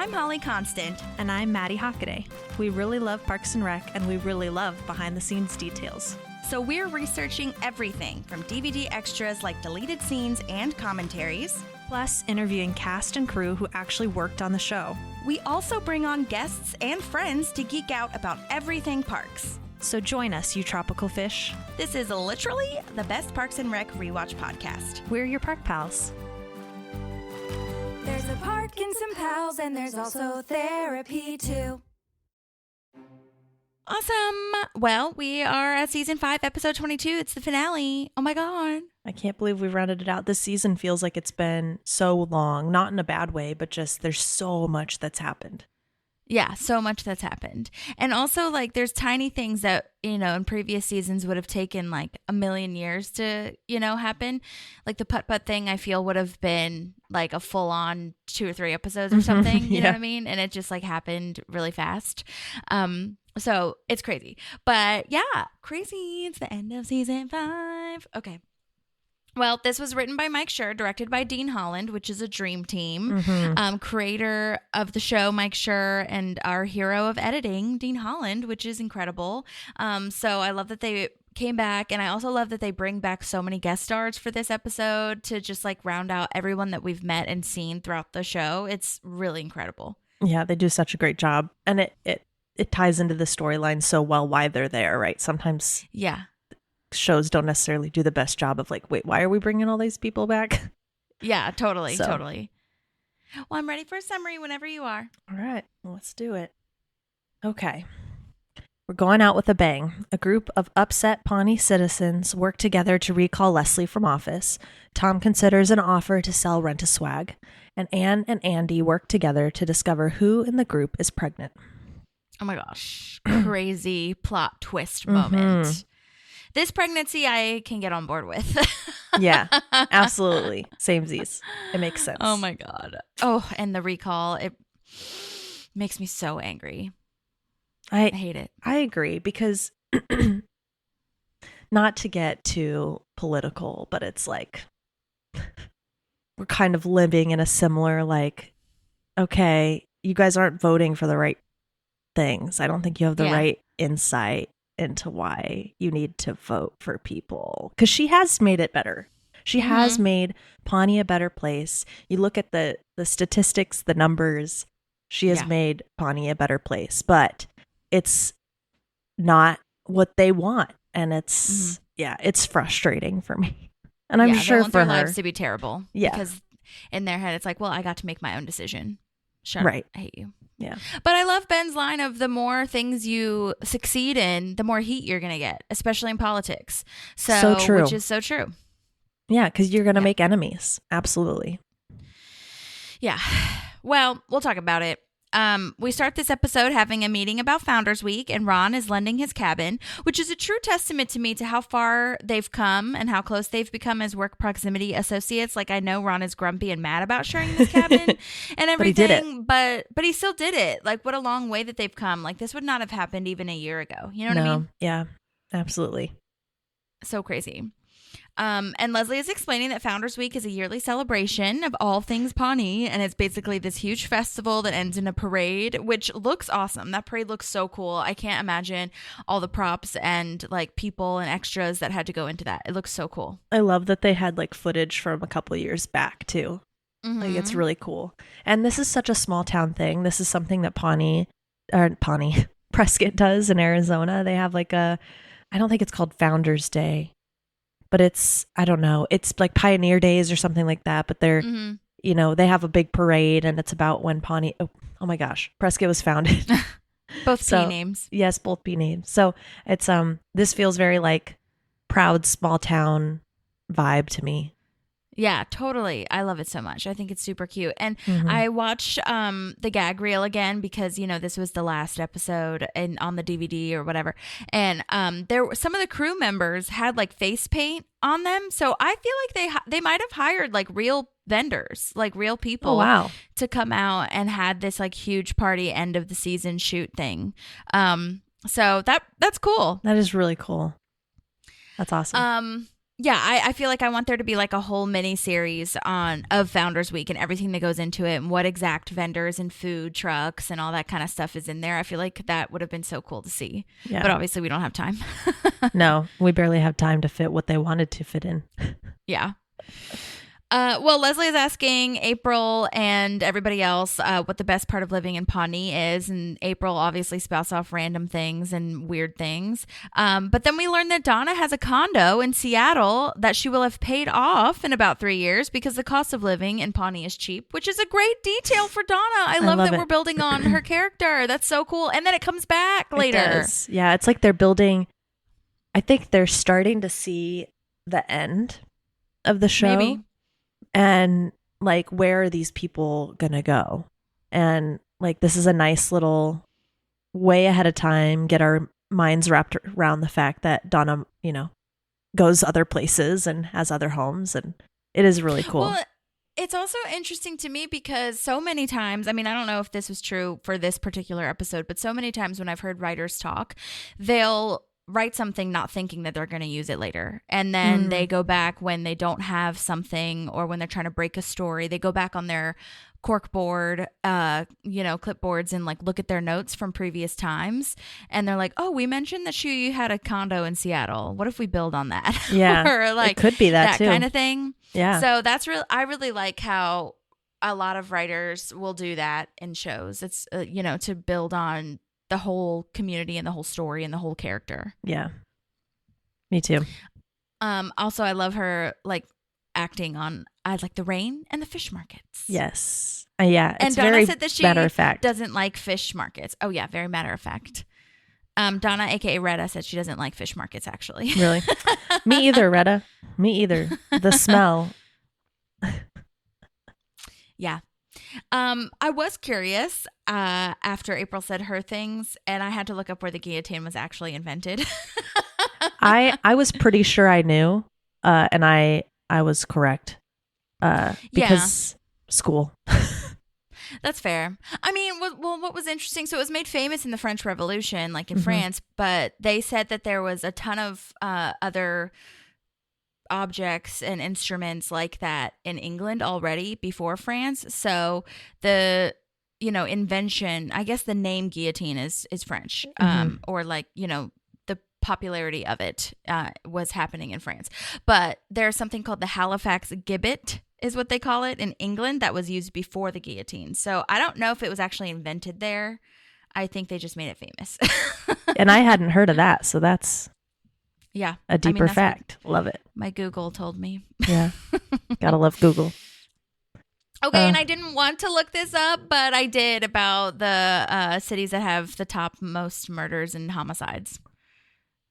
I'm Holly Constant. And I'm Maddie Hockaday. We really love Parks and Rec, and we really love behind-the-scenes details. So we're researching everything from DVD extras like deleted scenes and commentaries, plus interviewing cast and crew who actually worked on the show. We also bring on guests and friends to geek out about everything parks. So join us, you tropical fish. This is literally the best Parks and Rec rewatch podcast. We're your park pals. There's a park and some pals, and there's also therapy too. Awesome. Well, we are at season 5, episode 22. It's the finale. Oh my God. I can't believe we've rounded it out. This season feels like it's been so long, not in a bad way, but just there's so much that's happened. Yeah, so much that's happened. And also, like, there's tiny things that, you know, in previous seasons would have taken like a million years to, you know, happen. Like the putt-putt thing, I feel would have been like a full-on 2 or 3 episodes or something. You know what I mean? And it just like happened really fast. So it's crazy. But yeah, crazy. It's the end of season 5. Okay. Well, this was written by Mike Schur, directed by Dean Holland, which is a dream team. Creator of the show, Mike Schur, and our hero of editing, Dean Holland, which is incredible. So I love that they came back, and I also love that they bring back so many guest stars for this episode to just like round out everyone that we've met and seen throughout the show. It's really incredible. Yeah, they do such a great job. And it ties into the storyline so well why they're there, right? Sometimes shows don't necessarily do the best job of like, wait, why are we bringing all these people back? Yeah, totally. Well, I'm ready for a summary whenever you are. All right, let's do it. Okay. We're going out with a bang. A group of upset Pawnee citizens work together to recall Leslie from office. Tom considers an offer to sell Rent-A-Swag. And Anne and Andy work together to discover who in the group is pregnant. Oh my gosh. Crazy plot twist moment. This pregnancy I can get on board with. Yeah, absolutely. Samesies. It makes sense. Oh my God. Oh, and the recall. It makes me so angry. I hate it. I agree because not to get too political, but it's like we're kind of living in a similar like, okay, you guys aren't voting for the right things. I don't think you have the right insight into why you need to vote for people, because she has made it better. She has made Pawnee a better place. You look at the statistics, the numbers, she has made Pawnee a better place, but it's not what they want, and it's it's frustrating for me, and I'm sure they want for their her lives to be terrible, because in their head it's like, well, I got to make my own decision. Shut up. I hate you. Yeah. But I love Ben's line of the more things you succeed in, the more heat you're going to get, especially in politics. So true. Which is so true. Yeah, because you're going to make enemies. Absolutely. Yeah. Well, we'll talk about it. We start this episode having a meeting about Founders Week, and Ron is lending his cabin, which is a true testament to me to how far they've come and how close they've become as work proximity associates. Like, I know Ron is grumpy and mad about sharing this cabin and everything, but he did it. But he still did it. Like, what a long way that they've come. Like, this would not have happened even a year ago. You know what I mean? Yeah, absolutely. So crazy. And Leslie is explaining that Founders Week is a yearly celebration of all things Pawnee, and it's basically this huge festival that ends in a parade, which looks awesome. That parade looks so cool. I can't imagine all the props and like people and extras that had to go into that. It looks so cool. I love that they had like footage from a couple of years back too. Like, it's really cool. And this is such a small town thing. This is something that Prescott does in Arizona. They have like I don't think it's called Founders Day, but I don't know. It's like Pioneer Days or something like that. But they're, you know, they have a big parade, and it's about when Pawnee, oh my gosh, Prescott was founded. Both P names. Yes, both P names. So it's, this feels very like proud small town vibe to me. Yeah, totally. I love it so much. I think it's super cute. And I watched the gag reel again because, you know, this was the last episode on the DVD or whatever. And there were some of the crew members had like face paint on them. So I feel like they might have hired like real vendors, like real people to come out and had this like huge party end of the season shoot thing. So that's cool. That is really cool. That's awesome. Yeah, I feel like I want there to be like a whole mini series of Founders Week and everything that goes into it and what exact vendors and food trucks and all that kind of stuff is in there. I feel like that would have been so cool to see. Yeah. But obviously we don't have time. No, we barely have time to fit what they wanted to fit in. Yeah. Well, Leslie is asking April and everybody else what the best part of living in Pawnee is. And April obviously spouts off random things and weird things. But then we learned that Donna has a condo in Seattle that she will have paid off in about 3 years because the cost of living in Pawnee is cheap, which is a great detail for Donna. I love that it. we're building on her character. That's so cool. And then it comes back later. It does. Yeah, it's like they're building. I think they're starting to see the end of the show. Maybe. And like, where are these people gonna go? And like, this is a nice little way ahead of time, get our minds wrapped around the fact that Donna, goes other places and has other homes, and it is really cool. Well, it's also interesting to me because so many times, I mean, I don't know if this was true for this particular episode, but so many times when I've heard writers talk, they'll write something not thinking that they're going to use it later. And then they go back when they don't have something or when they're trying to break a story. They go back on their corkboard, clipboards and like look at their notes from previous times. And they're like, oh, we mentioned that she had a condo in Seattle. What if we build on that? Yeah. Or like it could be that too. kind of thing. Yeah. So that's real. I really like how a lot of writers will do that in shows. It's, to build on the whole community and the whole story and the whole character. Yeah. Me too. Also, I love her like acting on like the rain and the fish markets. Yes. Yeah. And It's Donna very said that she matter of fact. doesn't like fish markets. Oh yeah, very matter of fact. Donna, aka Retta, said she doesn't like fish markets actually. Really? Me either, Retta. Me either. The smell. Yeah. I was curious after April said her things, and I had to look up where the guillotine was actually invented. I was pretty sure I knew, and I was correct. Because school. That's fair. I mean, what was interesting, so it was made famous in the French Revolution, like in France, but they said that there was a ton of other objects and instruments like that in England already before France. So the invention, I guess the name guillotine is French, or like the popularity of it was happening in France. But there's something called the Halifax gibbet is what they call it in England that was used before the guillotine. So I don't know if it was actually invented there. I think they just made it famous. And I hadn't heard of that, so that's a deeper fact. Love it. My Google told me. Yeah. Gotta love Google. Okay, and I didn't want to look this up, but I did about the cities that have the top most murders and homicides.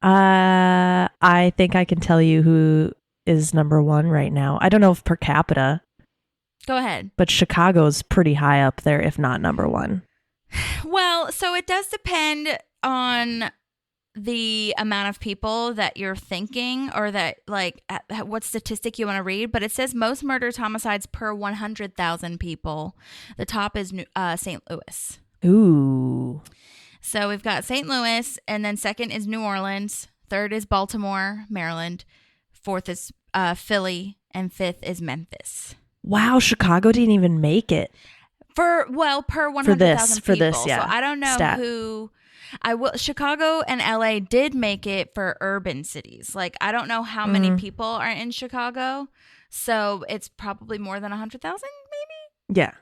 I think I can tell you who is number one right now. I don't know if per capita. Go ahead. But Chicago's pretty high up there, if not number one. Well, so it does depend on the amount of people that you're thinking or that like what statistic you want to read, but it says most murders, homicides per 100,000 people. The top is St. Louis. Ooh. So we've got St. Louis, and then second is New Orleans, third is Baltimore, Maryland, fourth is Philly, and fifth is Memphis. Wow, Chicago didn't even make it. Per 100,000 people. For this, yeah. So I don't know stat. who. Chicago and LA did make it for urban cities. Like, I don't know how many people are in Chicago. So it's probably more than 100,000, maybe? Yeah.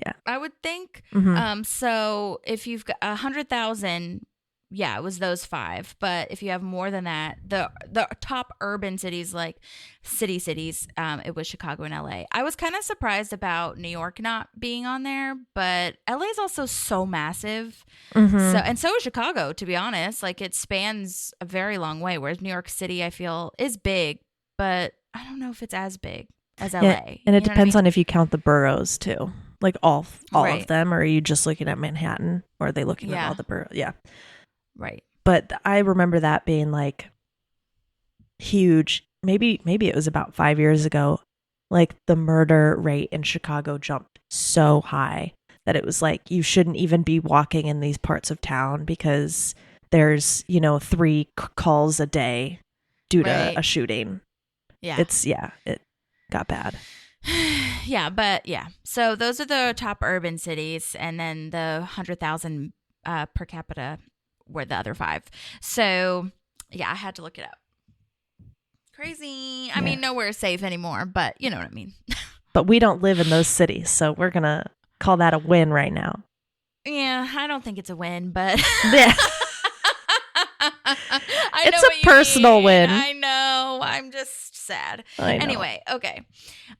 Yeah. I would think. Mm-hmm. So if you've got 100,000, it was those five. But if you have more than that, the top urban cities, like cities, it was Chicago and LA. I was kind of surprised about New York not being on there, but LA is also so massive. And so is Chicago, to be honest. Like, it spans a very long way, whereas New York City, I feel, is big, but I don't know if it's as big as LA. Yeah, and it depends on if you count the boroughs too. Like all right. of them, or are you just looking at Manhattan, or are they looking at all the boroughs? Yeah. Right. But I remember that being like huge. Maybe it was about 5 years ago. Like, the murder rate in Chicago jumped so high that it was like you shouldn't even be walking in these parts of town because there's 3 calls a day due to a shooting. Yeah. It got bad. Yeah, but yeah. So those are the top urban cities, and then the 100,000 per capita were the other 5. So yeah, I had to look it up. Crazy. I mean, nowhere is safe anymore, but you know what I mean. But we don't live in those cities, so we're going to call that a win right now. Yeah, I don't think it's a win, but Yeah. It's a personal win. I know. I'm just sad. Anyway, okay.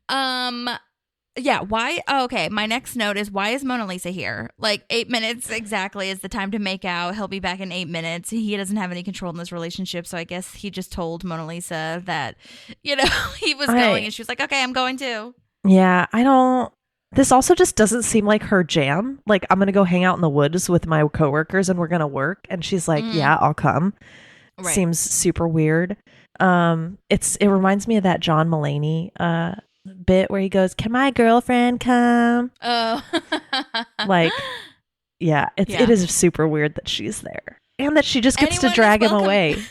Yeah, why? Oh, okay, my next note is, why is Mona Lisa here? Like 8 minutes exactly is the time to make out. He'll be back in 8 minutes. He doesn't have any control in this relationship, so I guess he just told Mona Lisa that, he was going, and she was like, okay, I'm going too. Yeah, this also just doesn't seem like her jam. Like, I'm going to go hang out in the woods with my coworkers and we're going to work. And she's like, yeah, I'll come. Right. Seems super weird. It reminds me of that John Mulaney bit where he goes, can my girlfriend come? Oh. Like, it is super weird that she's there. And that she just gets to drag him away.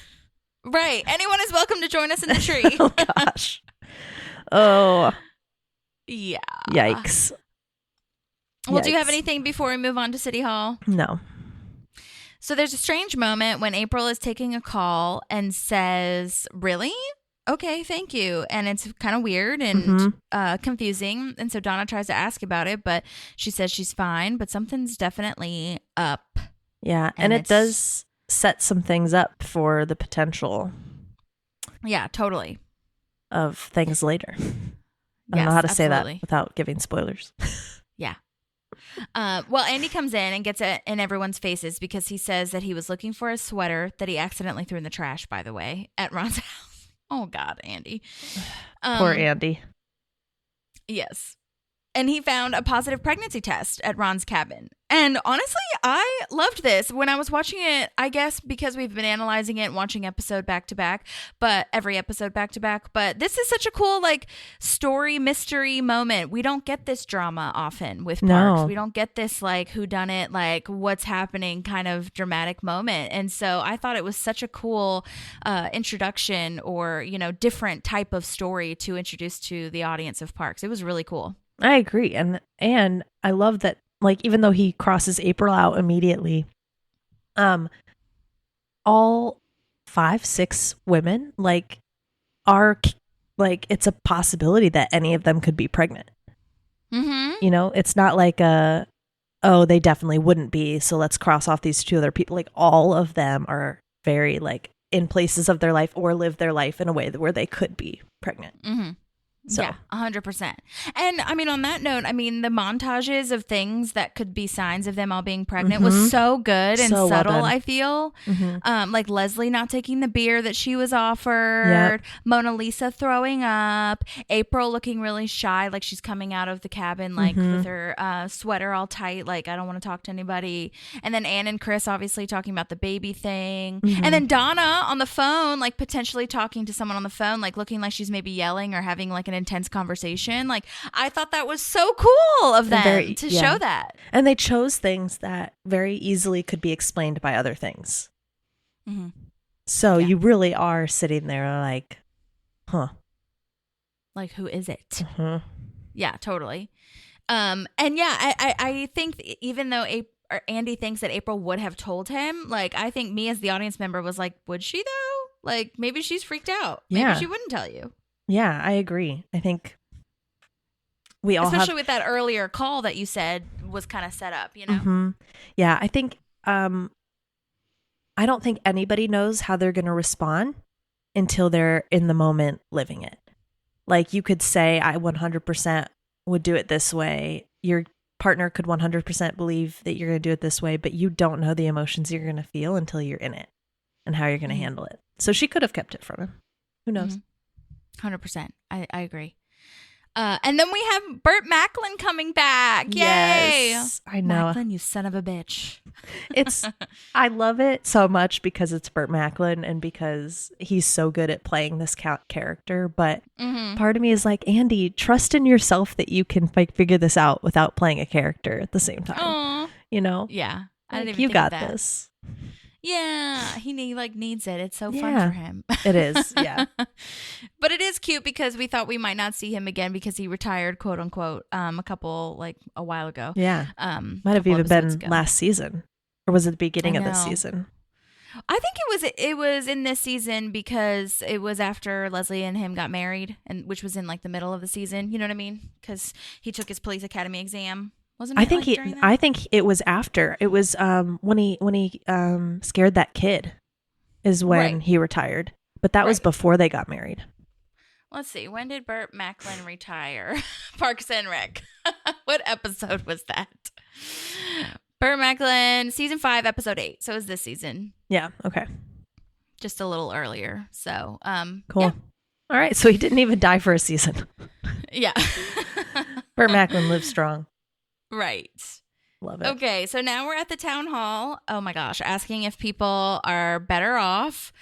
Right. Anyone is welcome to join us in the tree. Oh, gosh. Oh. Yeah. Yikes. Well, do you have anything before we move on to City Hall? No. So there's a strange moment when April is taking a call and says, really? Okay, thank you. And it's kind of weird and confusing. And so Donna tries to ask about it, but she says she's fine, but something's definitely up. Yeah, and it does set some things up for the potential. Yeah, totally. Of things later. I don't know how to say that without giving spoilers. Yeah. Well, Andy comes in and gets it in everyone's faces because he says that he was looking for a sweater that he accidentally threw in the trash, by the way, at Ron's house. Oh, God, Andy. Poor Andy. Yes. And he found a positive pregnancy test at Ron's cabin. And honestly, I loved this. When I was watching it, I guess because we've been analyzing it and watching episode back to back, but every episode back to back. But this is such a cool, like, story mystery moment. We don't get this drama often with Parks. We don't get this, like, whodunit, like, what's happening kind of dramatic moment. And so I thought it was such a cool introduction or, different type of story to introduce to the audience of Parks. It was really cool. I agree. And I love that, like, even though he crosses April out immediately, all 5-6 women, like, are, like, it's a possibility that any of them could be pregnant. Mm-hmm. It's not like they definitely wouldn't be, so let's cross off these 2 other people. Like, all of them are very, like, in places of their life or live their life in a way where they could be pregnant. Mm-hmm. So. Yeah, 100%. And I mean, on that note, the montages of things that could be signs of them all being pregnant was so good and so subtle, I feel. Like Leslie not taking the beer that she was offered, Mona Lisa throwing up, April looking really shy, like she's coming out of the cabin, like with her sweater all tight, like I don't want to talk to anybody. And then Ann and Chris obviously talking about the baby thing. And then Donna on the phone, like potentially talking to someone on the phone, like looking like she's maybe yelling or having like an intense conversation. Like, I thought that was so cool of them to show that. And they chose things that very easily could be explained by other things. So you really are sitting there like, huh. Like, who is it? Yeah, totally. And yeah, I think even though Andy thinks that April would have told him, like, I think me as the audience member was like, would she though? Like, maybe she's freaked out. Maybe she wouldn't tell you. Yeah, I agree. I think we all especially with that earlier call that you said was kind of set up, Yeah, I think I don't think anybody knows how they're going to respond until they're in the moment living it. Like, you could say, I 100% would do it this way. Your partner could 100% believe that you're going to do it this way, but you don't know the emotions you're going to feel until you're in it and how you're going to handle it. So she could have kept it from him. Who knows? 100%. I agree. And then we have Burt Macklin coming back. Yay! Yes, I know. Macklin, you son of a bitch. I love it so much because it's Burt Macklin and because he's so good at playing this character. But part of me is like, Andy, trust in yourself that you can figure this out without playing a character at the same time. Aww. Yeah. I didn't even you think got of that. this. Yeah, he needs it. It's so fun Yeah. for him. It is, yeah. But it is cute because we thought we might not see him again because he retired, quote unquote, a while ago. Yeah. Might Might have even been last season. Or was it the beginning of this season? I think it was in this season because it was after Leslie and him got married, and which was in the middle of the season. You know what I mean? Because he took his police academy exam. Wasn't it? I think it was after. It was when he scared that kid is when he retired. But that was before they got married. Let's see. When did Burt Macklin retire? Parks and Rec. What episode was that? Burt Macklin, season 5, episode 8. So it was this season. Yeah. Okay. Just a little earlier. So, cool. Yeah. All right. So he didn't even die for a season. Yeah. Burt Macklin lives strong. Right. Love it. Okay. So now we're at the town hall. Oh my gosh. Asking if people are better off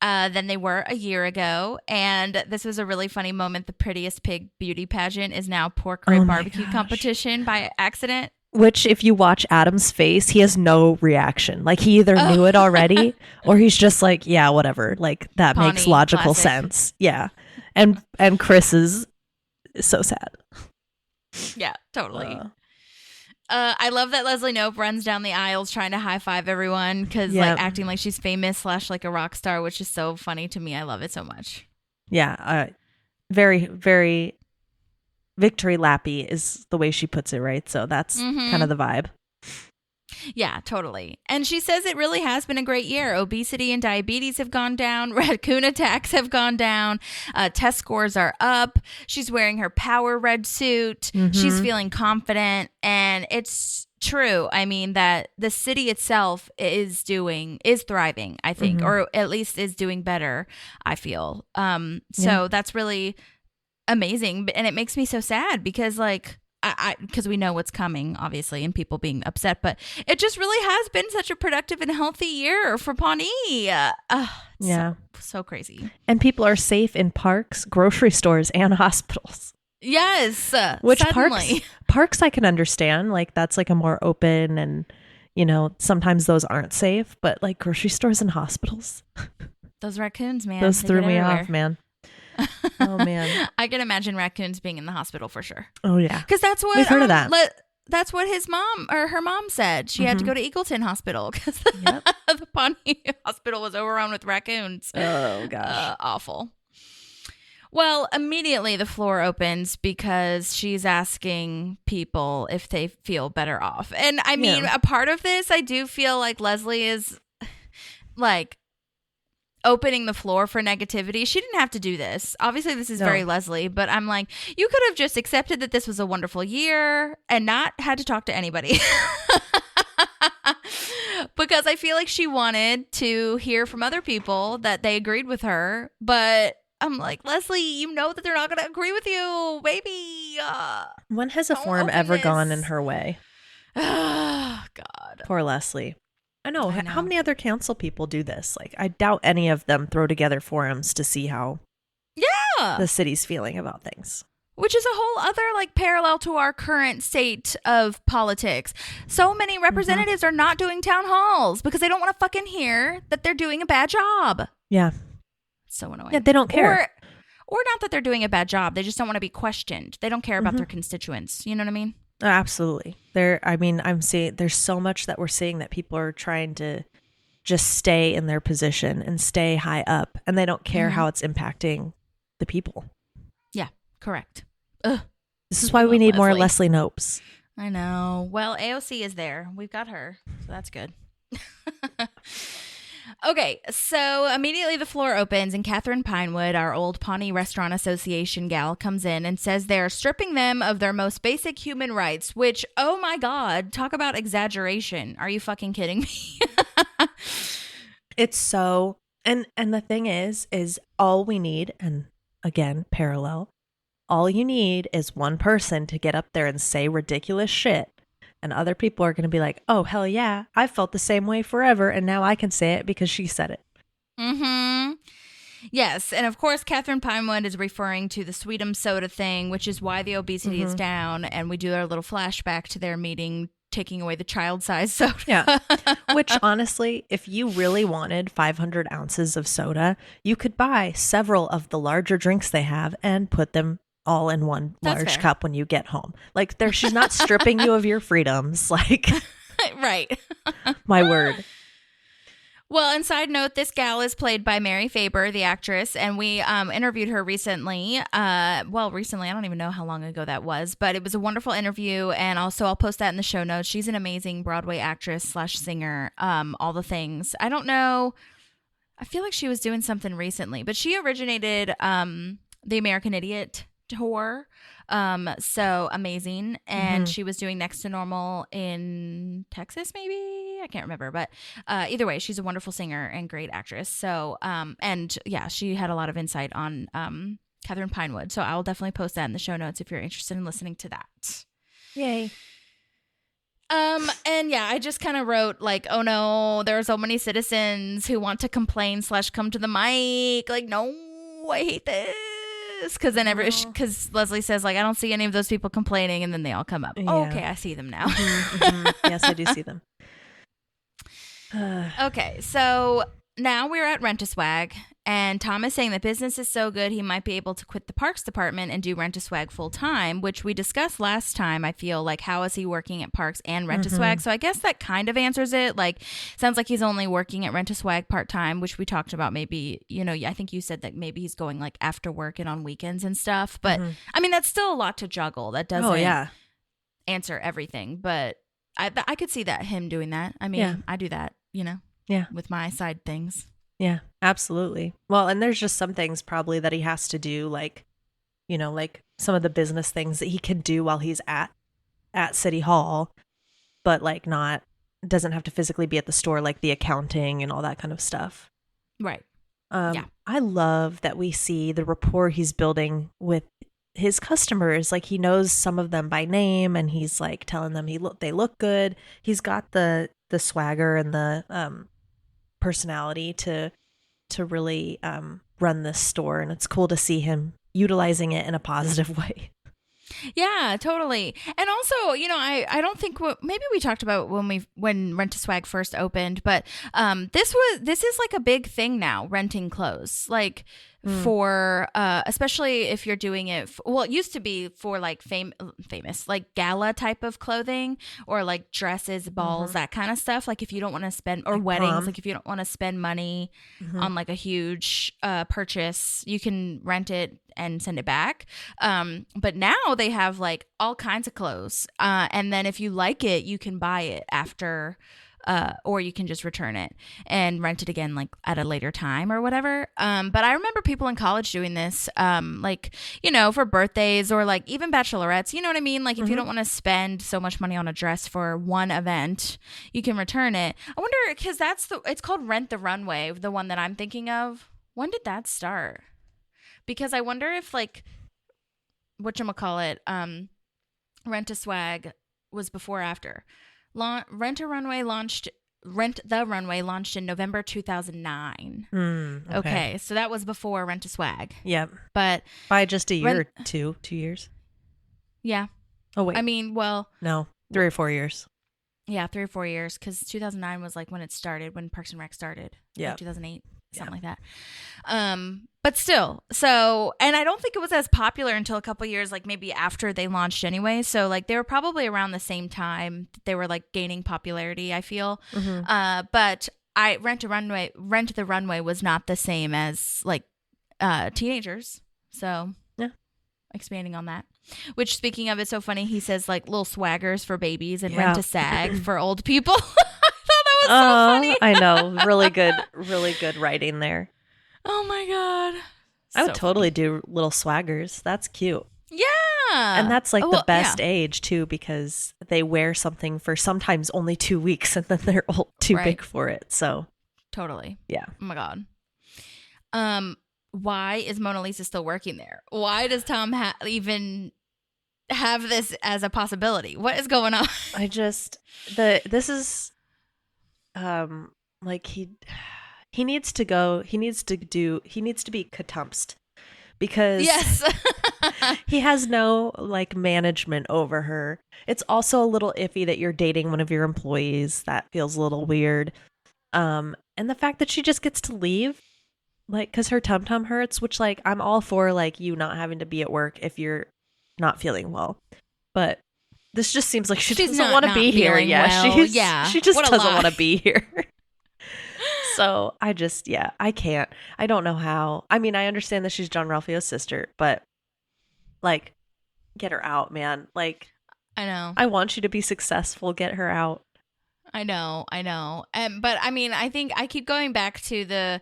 than they were a year ago. And this was a really funny moment. The Prettiest Pig beauty pageant is now pork rib barbecue competition by accident. Which, if you watch Adam's face, he has no reaction. He either knew it already or he's just yeah, whatever. That Pawnee, makes logical classic. sense. Yeah. And Chris is so sad. Yeah, totally. I love that Leslie Knope runs down the aisles trying to high five everyone because acting like she's famous / a rock star, which is so funny to me. I love it so much. Yeah. Very, very victory lappy is the way she puts it, right? So that's kind of the vibe. Yeah, totally. And she says it really has been a great year. Obesity and diabetes have gone down. Raccoon attacks have gone down. Test scores are up. She's wearing her power red suit. She's feeling confident. And it's true. I mean, that the city itself is thriving, I think, or at least is doing better, I feel. So that's really amazing. And it makes me so sad because because we know what's coming, obviously, and people being upset, but it just really has been such a productive and healthy year for Pawnee. So crazy. And people are safe in parks, grocery stores, and hospitals. Yes. Which suddenly. parks I can understand. That's a more open and, sometimes those aren't safe, but grocery stores and hospitals. Those raccoons, man. Those threw me off, man. Oh man, I can imagine raccoons being in the hospital for sure. Oh yeah, because that's what we've heard of that. That's what her mom said. She had to go to Eagleton Hospital because the Pawnee Hospital was overrun with raccoons. Oh gosh, awful. Well, immediately the floor opens because she's asking people if they feel better off, and I mean, a part of this, I do feel like Leslie is opening the floor for negativity. She didn't have to do this. Obviously, this is very Leslie, but I'm you could have just accepted that this was a wonderful year and not had to talk to anybody. Because I feel like she wanted to hear from other people that they agreed with her, but I'm Leslie, you know that they're not going to agree with you, baby. When has a forum ever gone in her way? Oh, God. Poor Leslie. I know. How many other council people do this? I doubt any of them throw together forums to see how the city's feeling about things. Which is a whole other parallel to our current state of politics. So many representatives are not doing town halls because they don't want to fucking hear that they're doing a bad job. Yeah. It's so annoying. Yeah, they don't care. Or not that they're doing a bad job. They just don't want to be questioned. They don't care about their constituents. You know what I mean? Absolutely. I'm seeing there's so much that we're seeing that people are trying to just stay in their position and stay high up, and they don't care how it's impacting the people. Yeah, correct. Ugh. This is why we need more Leslie Nopes. I know. Well, AOC is there. We've got her, so that's good. Okay, so immediately the floor opens and Catherine Pinewood, our old Pawnee Restaurant Association gal, comes in and says they're stripping them of their most basic human rights, which, oh my God, talk about exaggeration. Are you fucking kidding me? It's so, and the thing is all we need, and again, parallel, all you need is one person to get up there and say ridiculous shit. And other people are going to be like, oh, hell yeah, I've felt the same way forever. And now I can say it because she said it. Mm-hmm. Yes. And of course, Catherine Pinewood is referring to the Sweet'em soda thing, which is why the obesity is down. And we do our little flashback to their meeting taking away the child size soda. Yeah. Which honestly, if you really wanted 500 ounces of soda, you could buy several of the larger drinks they have and put them all in one That's large fair. cup when you get home. Like she's not stripping you of your freedoms. Like, Right. my word. Well, and side note, this gal is played by Mary Faber, the actress, and we interviewed her recently. Recently, I don't even know how long ago that was, but it was a wonderful interview, and also I'll post that in the show notes. She's an amazing Broadway actress / singer, all the things. I don't know. I feel like she was doing something recently, but she originated the American Idiot tour. So amazing. And she was doing Next to Normal in Texas, maybe? I can't remember. But either way, she's a wonderful singer and great actress. So, and yeah, she had a lot of insight on Catherine Pinewood. So I'll definitely post that in the show notes if you're interested in listening to that. Yay. And yeah, I just kind of wrote like, oh no, there are so many citizens who want to complain / come to the mic. Like, no, I hate this. Because then because Leslie says like, I don't see any of those people complaining, and then they all come up. Yeah. Oh, okay, I see them now. Yes, I do see them. Okay, so now we're at Rent-A-Swag, and Tom is saying that business is so good he might be able to quit the parks department and do Rent-A-Swag full time, which we discussed last time. I feel like, how is he working at parks and Rent-A-Swag? So I guess that kind of answers it. Like, sounds like he's only working at Rent-A-Swag part time, which we talked about. Maybe, I think you said that maybe he's going like after work and on weekends and stuff. But I mean, that's still a lot to juggle. That doesn't answer everything. But I could see that him doing that. I mean, I do that, with my side things. Yeah, absolutely. Well, and there's just some things probably that he has to do, like, like some of the business things that he can do while he's at City Hall, but like doesn't have to physically be at the store, like the accounting and all that kind of stuff. Right. I love that we see the rapport he's building with his customers. Like, he knows some of them by name, and he's like telling them they look good. He's got the swagger and the personality to really run this store, and it's cool to see him utilizing it in a positive way. Yeah, totally. And also, I don't think maybe we talked about when Rent-A-Swag first opened, but this is like a big thing now, renting clothes. Like for especially if you're doing it it used to be for like famous like gala type of clothing, or like dresses, balls, that kind of stuff. Like if you don't want to spend, or like weddings, prom. Like if you don't want to spend money on like a huge purchase, you can rent it and send it back. But now they have like all kinds of clothes, and then if you like it, you can buy it after, or you can just return it and rent it again like at a later time or whatever. But I remember people in college doing this, like, for birthdays or like even bachelorettes, you know what I mean? Like if you don't want to spend so much money on a dress for one event, you can return it. I wonder, because it's called Rent the Runway, the one that I'm thinking of. When did that start? Because I wonder if like, whatchamacallit, Rent-A-Swag was before or after. Rent the Runway launched in November 2009. Okay, so that was before Rent-A-Swag. Yep. But by just a year or 2 years. Yeah. Oh wait. I mean, well, no, 3 or 4 years. Yeah, 3 or 4 years, because 2009 was like when it started, when Parks and Rec started. Yeah. Like 2008, something like that. But still, and I don't think it was as popular until a couple years, like maybe after they launched anyway. So like they were probably around the same time that they were like gaining popularity, I feel. But Rent the Runway was not the same as like teenagers. So yeah, expanding on that. Which, speaking of, it's so funny. He says like little swaggers for babies and Rent-A-Sag for old people. I thought that was so funny. I know, really good writing there. Oh my god, I would totally do little swaggers. That's cute. Yeah, and that's like the best age too, because they wear something for sometimes only 2 weeks, and then they're too big for it. So totally, yeah. Oh my god. Why is Mona Lisa still working there? Why does Tom even have this as a possibility? What is going on? This is like he needs to be Katumst, because Yes. he has no like management over her. It's also a little iffy that you're dating one of your employees. That feels a little weird. And the fact that she just gets to leave, like, because her tum-tum hurts, which, like, I'm all for, like, you not having to be at work if you're not feeling well. But this just seems like she doesn't want to be here. Yeah, well. she just What a doesn't lie. want to be here. So I just, I can't. I don't know how. I mean, I understand that she's John Ralphio's sister, but, like, get her out, man. Like, I know. I want you to be successful. Get her out. I know. But I mean, I think I keep going back to the,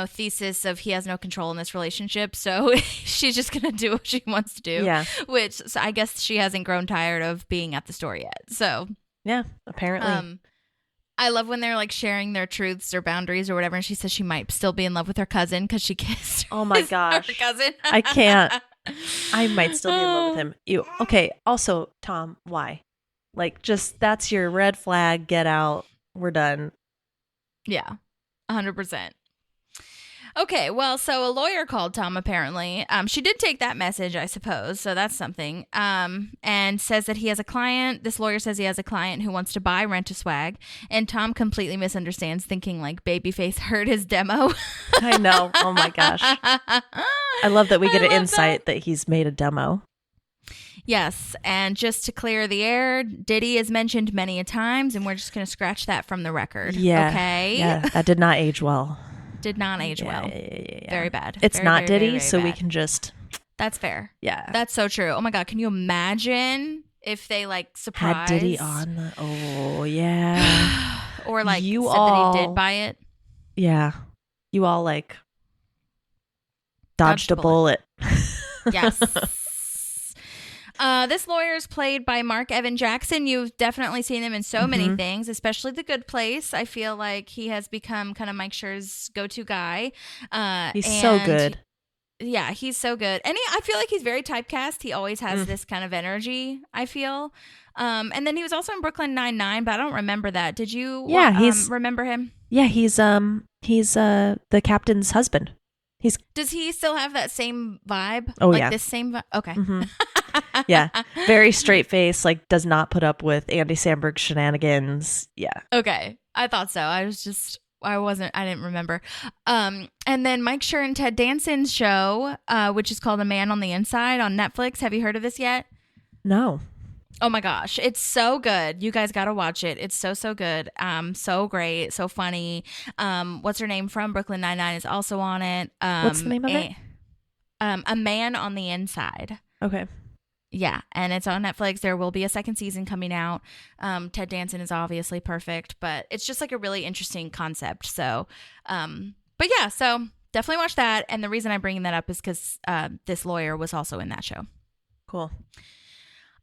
thesis of he has no control in this relationship. So she's just going to do what she wants to do. Yeah. So I guess she hasn't grown tired of being at the store yet. So yeah, apparently. I love when they're like sharing their truths or boundaries or whatever. And she says she might still be in love with her cousin because she kissed Oh my gosh. her cousin. I can't. I might still be in love with him. You okay? Also, Tom, why? Like, just that's your red flag. Get out. We're done. Yeah, 100%. Okay, well, so a lawyer called Tom, apparently. She did take that message, I suppose, so that's something. And says that he has a client. This lawyer says he has a client who wants to buy Rent-A-Swag, and Tom completely misunderstands, thinking like Babyface heard his demo. I know. Oh my gosh. I love that we get an insight that he's made a demo. Yes, and just to clear the air, Diddy is mentioned many a times, and we're just going to scratch that from the record. Yeah. Okay? Yeah, that did not age well. Did not age well. Yeah. Very bad. It's very, not very, Diddy, very, very so we bad. can just... That's fair. Yeah. That's so true. Oh my God, can you imagine if they like surprised Had Diddy on the... Oh, yeah. or like You said all... that he did buy it? Yeah. You all like dodged a bullet. Yes. This lawyer is played by Mark Evan Jackson. You've definitely seen him in so many things, especially The Good Place. I feel like he has become kind of Mike Schur's go-to guy. He's so good. Yeah, he's so good. And I feel like he's very typecast. He always has this kind of energy, I feel. And then he was also in Brooklyn Nine-Nine, but I don't remember that. Did you remember him? Yeah, he's the captain's husband. Does he still have that same vibe? Oh, like yeah. This same vibe? Okay. Yeah. Very straight face, like does not put up with Andy Samberg's shenanigans. Yeah. Okay. I thought so. I didn't remember. And then Mike Schur and Ted Danson's show, which is called A Man on the Inside on Netflix. Have you heard of this yet? No. Oh my gosh. It's so good. You guys got to watch it. It's so, so good. So great. So funny. What's her name from Brooklyn Nine-Nine is also on it. What's the name of it? A Man on the Inside. Okay. Yeah, and it's on Netflix. There will be a second season coming out. Ted Danson is obviously perfect, but it's just like a really interesting concept. So, but yeah, so definitely watch that. And the reason I'm bringing that up is because this lawyer was also in that show. Cool.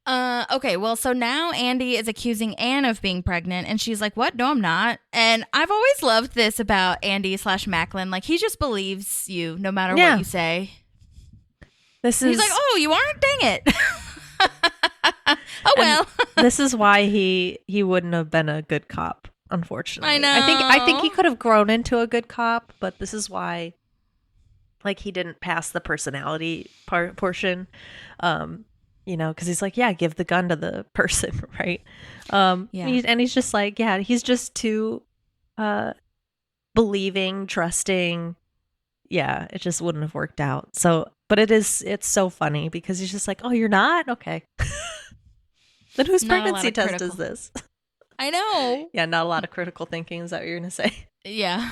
Okay, well, so now Andy is accusing Anne of being pregnant, and she's like, "What? No, I'm not." And I've always loved this about Andy/Macklin. Like, he just believes you no matter what you say. He's like, "Oh, you aren't? Dang it." Oh well. This is why he wouldn't have been a good cop, unfortunately. I know. I think he could have grown into a good cop, but this is why, like, he didn't pass the personality portion. Because he's like, yeah, give the gun to the person, right? He's just like, yeah, he's just too believing, trusting. Yeah, it just wouldn't have worked out. So, but it's so funny because he's just like, oh, you're not? Okay. Then whose pregnancy test is this? I know. Yeah, not a lot of critical thinking. Is that what you're going to say? Yeah.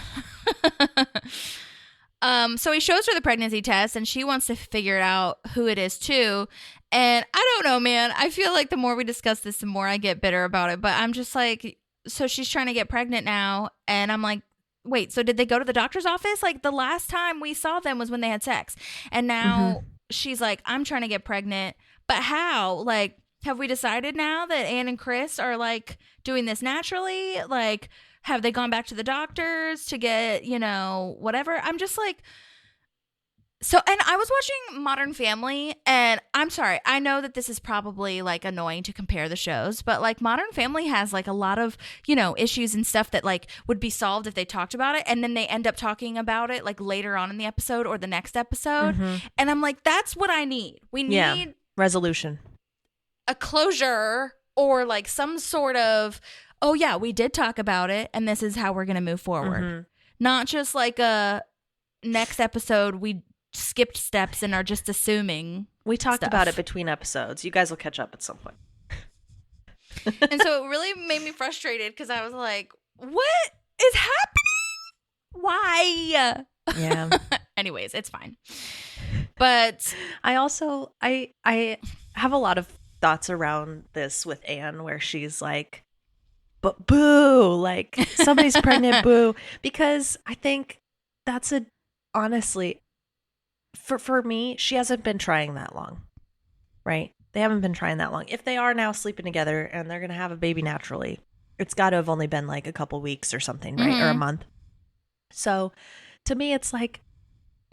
So he shows her the pregnancy test and she wants to figure out who it is too. And I don't know, man. I feel like the more we discuss this, the more I get bitter about it. But I'm just like, so she's trying to get pregnant now. And I'm like, wait, so did they go to the doctor's office? Like the last time we saw them was when they had sex. And now she's like, I'm trying to get pregnant. But how? Like, have we decided now that Anne and Chris are like doing this naturally? Like, have they gone back to the doctors to get, whatever? I'm just like, So, and I was watching Modern Family, and I'm sorry, I know that this is probably like annoying to compare the shows, but like Modern Family has like a lot of, you know, issues and stuff that like would be solved if they talked about it, and then they end up talking about it like later on in the episode or the next episode. And I'm like, that's what I need. We need resolution, a closure, or like some sort of, oh yeah, we did talk about it, and this is how we're going to move forward. Not just like a next episode, we skipped steps and are just assuming. We talked stuff. about it between episodes. You guys will catch up at some point. And so it really made me frustrated because I was like, what is happening? Why? Yeah. Anyways, it's fine. But I also I have a lot of thoughts around this with Anne, where she's like, but boo, like somebody's pregnant, boo. Because I think that's honestly, for me, she hasn't been trying that long, right? They haven't been trying that long. If they are now sleeping together and they're going to have a baby naturally, it's got to have only been like a couple weeks or something, right? Or a month. So to me, it's like,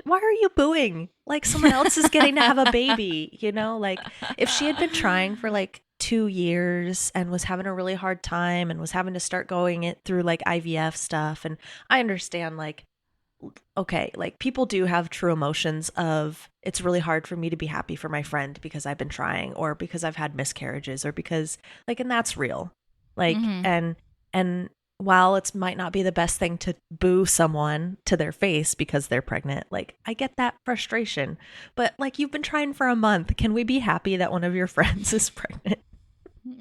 why are you booing? Like someone else is getting to have a baby, you know? Like if she had been trying for like 2 years and was having a really hard time and was having to start going it through like IVF stuff. And I understand, like, okay, like people do have true emotions of, it's really hard for me to be happy for my friend because I've been trying, or because I've had miscarriages, or because like, and that's real. Like, and while it might not be the best thing to boo someone to their face because they're pregnant, like I get that frustration, but like, you've been trying for a month. Can we be happy that one of your friends is pregnant?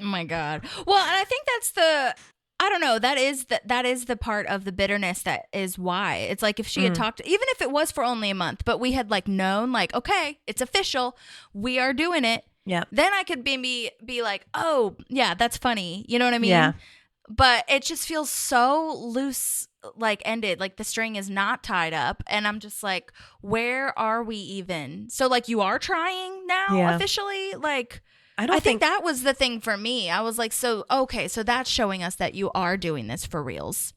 Oh my God. Well, and I think that's I don't know. That is the part of the bitterness that is why. It's like if she had talked, even if it was for only a month, but we had like known, like, okay, it's official, we are doing it. Yeah. Then I could be like, oh yeah, that's funny. You know what I mean? Yeah. But it just feels so loose, like ended, like the string is not tied up. And I'm just like, where are we even? So like, you are trying now officially? Like, I think that was the thing for me. I was like, so, okay, so that's showing us that you are doing this for reals.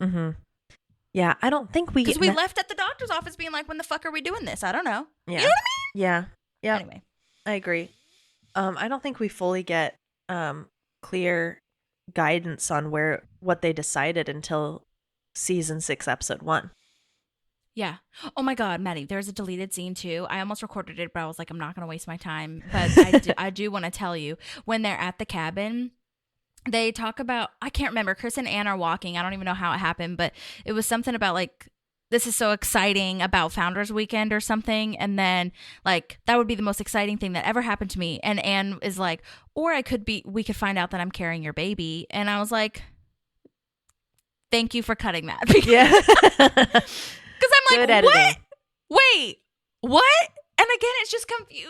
Yeah, I don't think we... Because we left at the doctor's office being like, when the fuck are we doing this? I don't know. Yeah. You know what I mean? Yeah. Yeah. Anyway. I agree. I don't think we fully get clear guidance on what they decided until season 6, episode 1. Yeah. Oh my God, Maddie, there's a deleted scene too. I almost recorded it, but I was like, I'm not going to waste my time. But I do want to tell you, when they're at the cabin, they talk about, I can't remember, Chris and Anne are walking. I don't even know how it happened, but it was something about like, this is so exciting about Founders Weekend or something. And then like, that would be the most exciting thing that ever happened to me. And Anne is like, or we could find out that I'm carrying your baby. And I was like, thank you for cutting that. Yeah. Because I'm like, what? Wait, what? And again, it's just confusing.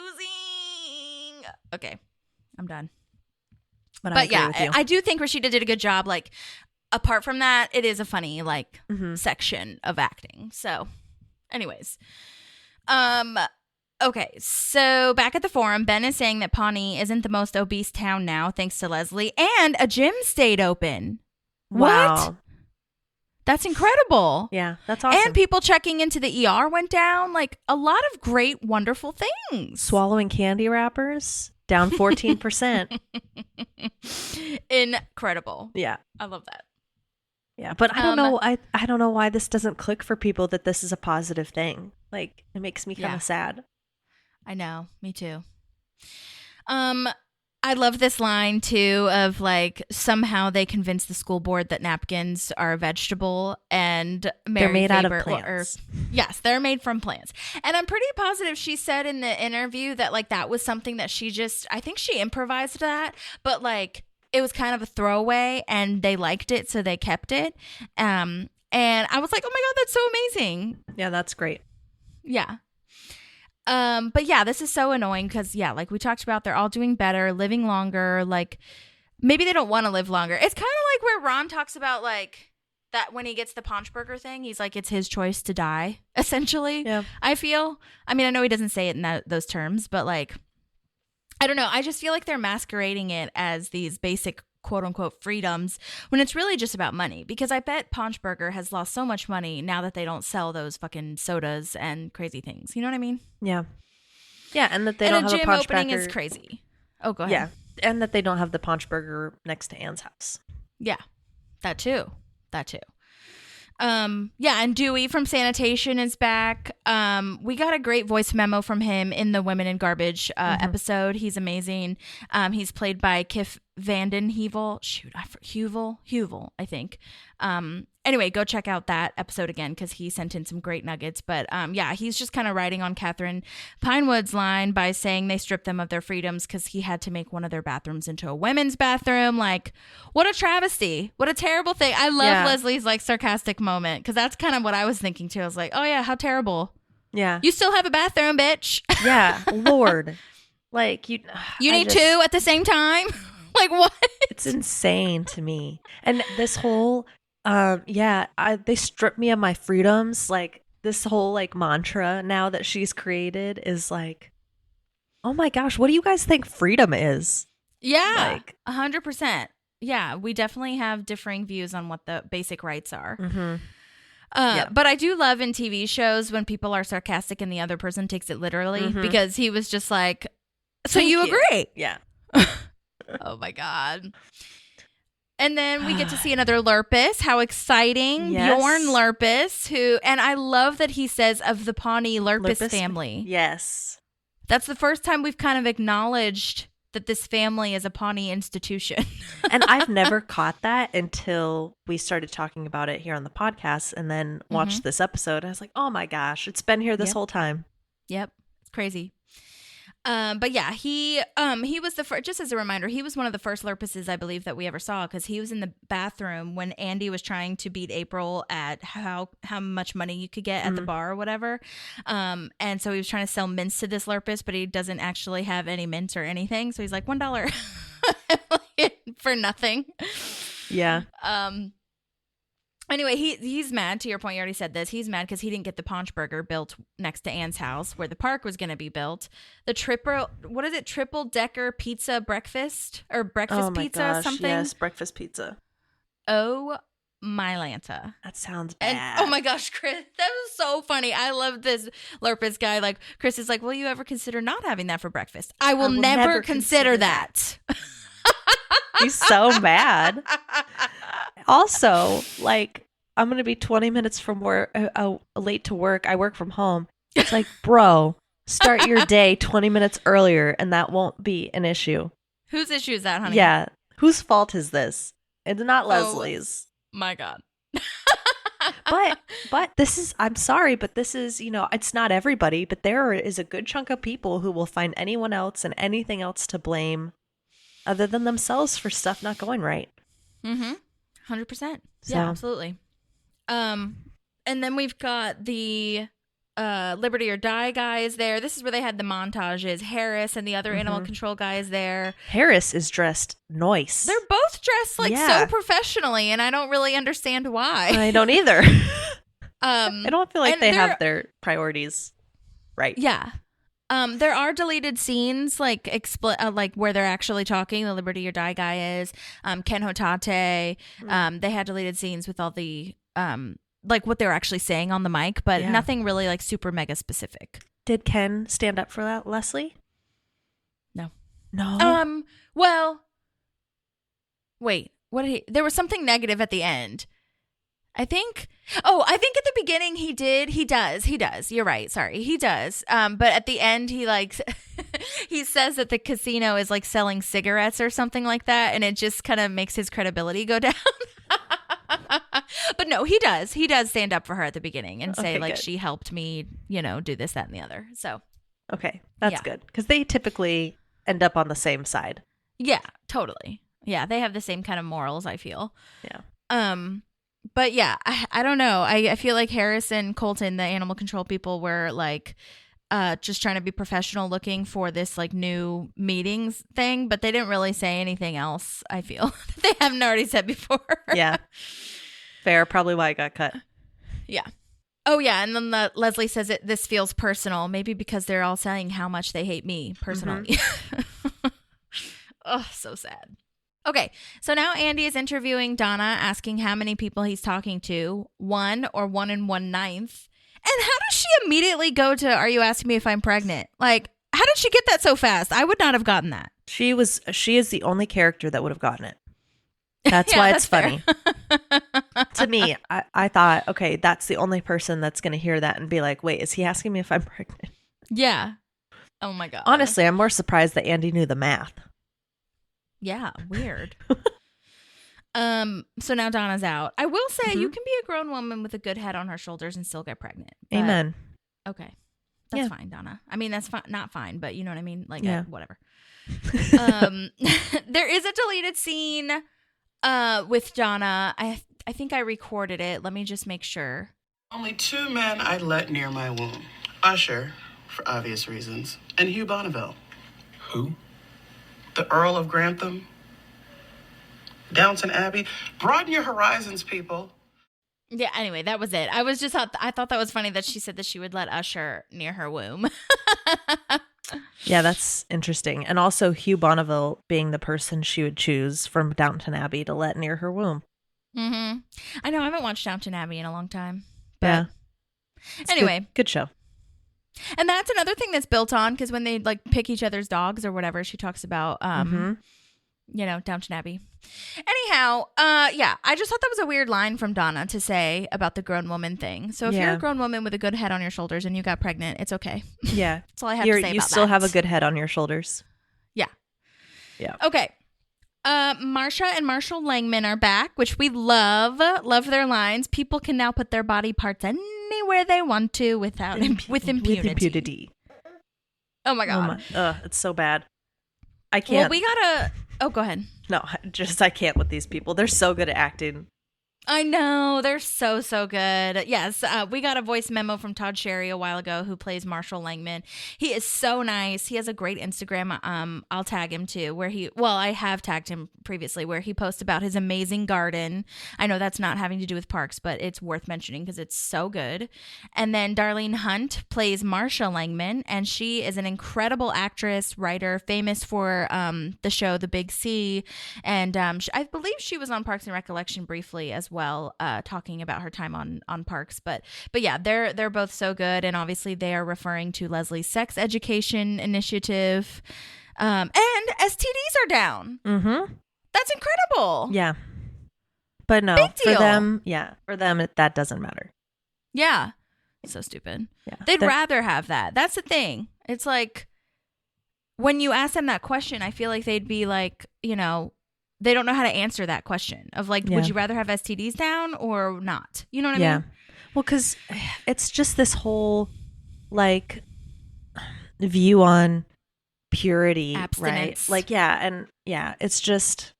Okay, I'm done. But yeah, I do think Rashida did a good job. Like, apart from that, it is a funny like section of acting. So, anyways, okay. So back at the forum, Ben is saying that Pawnee isn't the most obese town now, thanks to Leslie, and a gym stayed open. Wow. What? That's incredible. Yeah, that's awesome. And people checking into the ER went down. Like, a lot of great, wonderful things. Swallowing candy wrappers, down 14%. Incredible. Yeah. I love that. Yeah, but I don't know. I don't know why this doesn't click for people that this is a positive thing. Like, it makes me kind of sad. I know. Me too. I love this line too of like, somehow they convinced the school board that napkins are a vegetable, and they're made out of plants. Yes, they're made from plants. And I'm pretty positive she said in the interview that like, that was something that I think she improvised that, but like, it was kind of a throwaway and they liked it, so they kept it. And I was like, oh my God, that's so amazing. Yeah, that's great. Yeah. But yeah, this is so annoying because, yeah, like we talked about, they're all doing better, living longer. Like, maybe they don't want to live longer. It's kind of like where Ron talks about like that when he gets the paunch burger thing, he's like, it's his choice to die, essentially. Yeah. I feel. I mean, I know he doesn't say it in those terms, but like, I don't know. I just feel like they're masquerading it as these basic quote unquote freedoms when it's really just about money. Because I bet Paunchburger has lost so much money now that they don't sell those fucking sodas and crazy things. You know what I mean? Yeah. Yeah, and that they and don't a have gym a Paunchburger. opening is crazy. Oh, go ahead. Yeah, and that they don't have the Paunchburger next to Anne's house. Yeah, that too. Yeah, and Dewey from Sanitation is back. We got a great voice memo from him in the Women in Garbage episode. He's amazing. He's played by Kif Vanden Heuvel. Heuvel, I think. Anyway, go check out that episode again because he sent in some great nuggets. But yeah, he's just kind of riding on Catherine Pinewood's line by saying they stripped them of their freedoms because he had to make one of their bathrooms into a women's bathroom. Like, what a travesty. What a terrible thing. I love Leslie's like sarcastic moment because that's kind of what I was thinking too. I was like, oh yeah, how terrible. Yeah. You still have a bathroom, bitch. Yeah. Lord. Like, you need two at the same time? Like, what? It's insane to me. And this whole... they stripped me of my freedoms. Like this whole like mantra now that she's created is like, oh my gosh, what do you guys think freedom is? Yeah, like 100%. Yeah, we definitely have differing views on what the basic rights are. Mm-hmm. But I do love in TV shows when people are sarcastic and the other person takes it literally because he was just like, so you agree? Yeah. Oh my God. And then we get to see another Lurpus. How exciting. Yes. Bjorn Lurpus, and I love that he says of the Pawnee Lurpus family. Yes. That's the first time we've kind of acknowledged that this family is a Pawnee institution. And I've never caught that until we started talking about it here on the podcast and then watched this episode. I was like, oh my gosh, it's been here this whole time. Yep. It's crazy. But yeah, he was the first, just as a reminder, he was one of the first Lurpuses I believe that we ever saw because he was in the bathroom when Andy was trying to beat April at how much money you could get at the bar or whatever. And so he was trying to sell mints to this Lurpus, but he doesn't actually have any mints or anything. So he's like $1 for nothing. Yeah. Anyway, he's mad. To your point, you already said this. He's mad because he didn't get the Paunchburger built next to Anne's house where the park was going to be built. The triple decker pizza breakfast or breakfast pizza gosh, something? Yes, breakfast pizza. Oh my Lanta. That sounds bad. And, oh my gosh, Chris, that was so funny. I love this Lurpus guy. Like Chris is like, will you ever consider not having that for breakfast? I will never consider that. He's so mad. Also, like, I'm going to be 20 minutes from work, late to work. I work from home. It's like, bro, start your day 20 minutes earlier and that won't be an issue. Whose issue is that, honey? Yeah. Whose fault is this? It's not Leslie's. My God. But this is, I'm sorry, but this is, it's not everybody, but there is a good chunk of people who will find anyone else and anything else to blame other than themselves for stuff not going right. 100%. Yeah, absolutely. And then we've got the Liberty or Die guy is there. This is where they had the montages. Harris and the other animal control guy is there. Harris is dressed nice. They're both dressed so professionally, and I don't really understand why. I don't either. I don't feel like they have their priorities right. Yeah. There are deleted scenes like where they're actually talking. The Liberty or Die guy is Ken Hotate. They had deleted scenes with all the like what they were actually saying on the mic, but nothing really like super mega specific. Did Ken stand up for that, Leslie? No. Well, wait. What did he? There was something negative at the end. I think at the beginning he did. He does. You're right. Sorry. He does. But at the end he he says that the casino is like selling cigarettes or something like that. And it just kind of makes his credibility go down. But no, he does. He does stand up for her at the beginning and say like, good. She helped me, do this, that, and the other. So. Okay. That's good. Because they typically end up on the same side. Yeah, totally. Yeah. They have the same kind of morals, I feel. Yeah. But yeah, I don't know. I feel like Harris and Colton, the animal control people, were like just trying to be professional looking for this like new meetings thing, but they didn't really say anything else, I feel. They haven't already said before. Yeah. Fair. Probably why it got cut. Yeah. Oh, yeah. And then Leslie says this feels personal, maybe because they're all saying how much they hate me personally. Oh, so sad. Okay, so now Andy is interviewing Donna, asking how many people he's talking to, 1 or 1 and 1/9. And how does she immediately go to, are you asking me if I'm pregnant? Like, how did she get that so fast? I would not have gotten that. She is the only character that would have gotten it. That's Yeah, why that's it's funny. To me, I thought, okay, that's the only person that's going to hear that and be like, wait, is he asking me if I'm pregnant? Yeah. Oh my God. Honestly, I'm more surprised that Andy knew the math. Yeah, weird. So now Donna's out. I will say you can be a grown woman with a good head on her shoulders and still get pregnant. But, Amen. Okay. That's fine, Donna. I mean, that's not fine, but you know what I mean? Like, whatever. There is a deleted scene with Donna. I think I recorded it. Let me just make sure. Only 2 men I let near my womb. Usher, for obvious reasons, and Hugh Bonneville. Who? The Earl of Grantham. Downton Abbey. Broaden your horizons, people. Yeah, anyway, that was it. I thought that was funny that she said that she would let Usher near her womb. Yeah, that's interesting. And also Hugh Bonneville being the person she would choose from Downton Abbey to let near her womb. Mm-hmm. I know, I haven't watched Downton Abbey in a long time. But Yeah. anyway. Good show. And that's another thing that's built on, because when they like pick each other's dogs or whatever, she talks about, Downton Abbey. Anyhow, I just thought that was a weird line from Donna to say about the grown woman thing. So if you're a grown woman with a good head on your shoulders and you got pregnant, it's okay. Yeah. That's all I have to say about that. You still have a good head on your shoulders. Yeah. Yeah. Okay. Marsha and Marshall Langman are back, which we love. Love their lines. People can now put their body parts anywhere they want to with impunity. With impunity. Oh my God. It's so bad. I can't. Well, we gotta. Oh, go ahead. No, I can't with these people. They're so good at acting. I know. They're so good. Yes. We got a voice memo from Todd Sherry a while ago, who plays Marshall Langman. He is so nice. He has a great Instagram. I'll tag him too, I have tagged him previously, where he posts about his amazing garden. I know that's not having to do with parks, but it's worth mentioning because it's so good. And then Darlene Hunt plays Marsha Langman, and she is an incredible actress, writer, famous for the show The Big C. And I believe she was on Parks and Recollection briefly as well, talking about her time on Parks. But yeah, they're both so good, and obviously they are referring to Leslie's sex education initiative, and STDs are down. Mm-hmm. That's incredible. Yeah, but no, Big deal. for them that doesn't matter. Yeah, so stupid. Yeah, They'd rather have that. That's the thing. It's like when you ask them that question, I feel like they'd be like, they don't know how to answer that question of like, would you rather have STDs down or not? You know what I mean? Well, because it's just this whole like view on purity, abstinence, right? Like, it's just,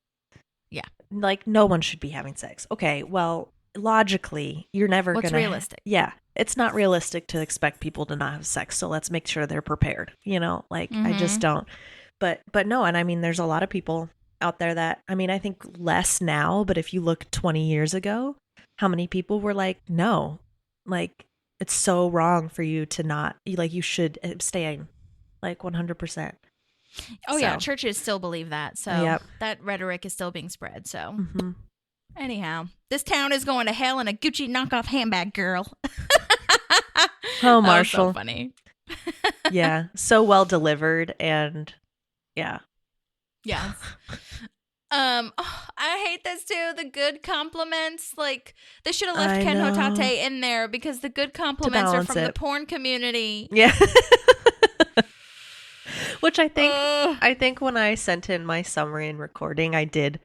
like no one should be having sex. Okay, well, logically, you're never What's gonna. realistic? Yeah, it's not realistic to expect people to not have sex. So let's make sure they're prepared. I just don't. But no, and I mean, there's a lot of people out there that, I mean, I think less now, but if you look 20 years ago, how many people were like, no, like it's so wrong for you to not, like you should abstain, like 100%. Oh yeah, churches still believe that. So that rhetoric is still being spread. So anyhow, this town is going to hell in a Gucci knockoff handbag, girl. Oh, Marshall. So funny. Yeah, so well delivered, and yeah. Yes. I hate this too. The good compliments, like they should have left Ken Hotate in there, because the good compliments are from the porn community. Yeah. Which I think when I sent in my summary and recording, I did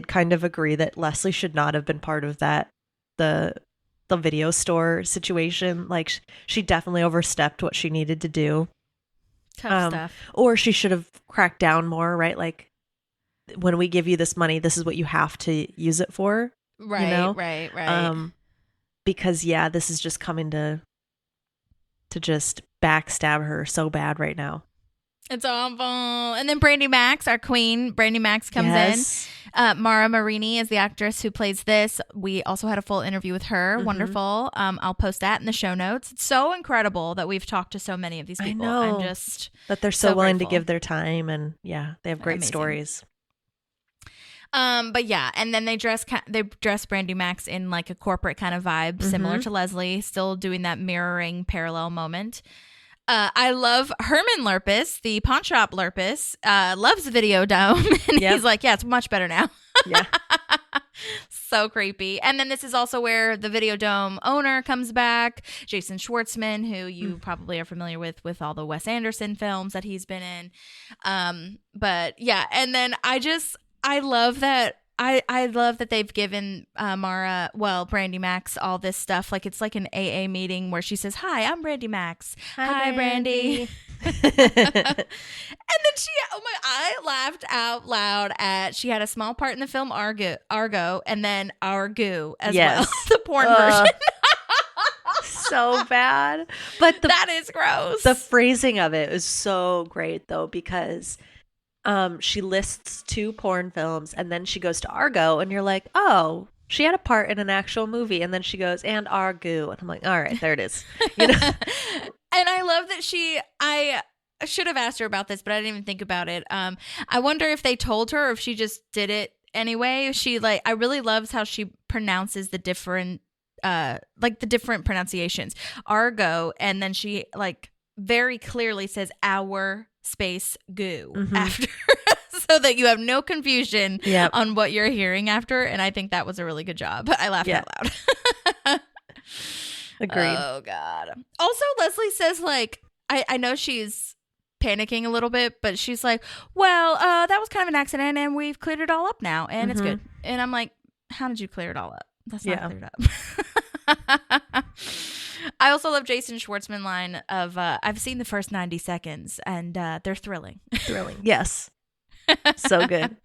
kind of agree that Leslie should not have been part of that, the video store situation. Like she definitely overstepped what she needed to do. Tough stuff. Or she should have cracked down more, right? Like, when we give you this money, this is what you have to use it for. Right, right. Because this is just coming to just backstab her so bad right now. It's awful. And then Brandy Max, our queen, Brandy Max comes in. Mara Marini is the actress who plays this. We also had a full interview with her. Wonderful. I'll post that in the show notes. It's so incredible that we've talked to so many of these people. I know. I'm just that they're so willing grateful. to give their time, and they have great stories. But yeah, and then they dress Brandy Max in like a corporate kind of vibe, similar to Leslie, still doing that mirroring parallel moment. I love Herman Lurpus, the pawn shop Lurpus, loves the video dome, and he's like, yeah, it's much better now. Yeah. So creepy. And then this is also where the video dome owner comes back, Jason Schwartzman, who you probably are familiar with all the Wes Anderson films that he's been in. But yeah, and then I love that. I love that they've given Brandy Max all this stuff. Like it's like an AA meeting where she says, "Hi, I'm Brandy Max. Hi, Brandy." And then I laughed out loud at, she had a small part in the film Argo, and then Argoo as well, the porn version. So bad. But that is gross. The phrasing of it is so great though, because she lists 2 porn films and then she goes to Argo and you're like, oh, she had a part in an actual movie. And then she goes, and Argoo. And I'm like, all right, there it is. You know? And I love that I should have asked her about this, but I didn't even think about it. I wonder if they told her or if she just did it anyway. I really loves how she pronounces the different, the different pronunciations. Argo, and then she very clearly says our space goo after, so that you have no confusion on what you're hearing after. And I think that was a really good job. I laughed out loud. Agreed. Oh God. Also, Leslie says I know she's panicking a little bit, but she's like, well, that was kind of an accident and we've cleared it all up now and it's good. And I'm like, how did you clear it all up? That's not cleared up. I also love Jason Schwartzman line of, I've seen the first 90 seconds and they're thrilling. Thrilling. Yes. So good.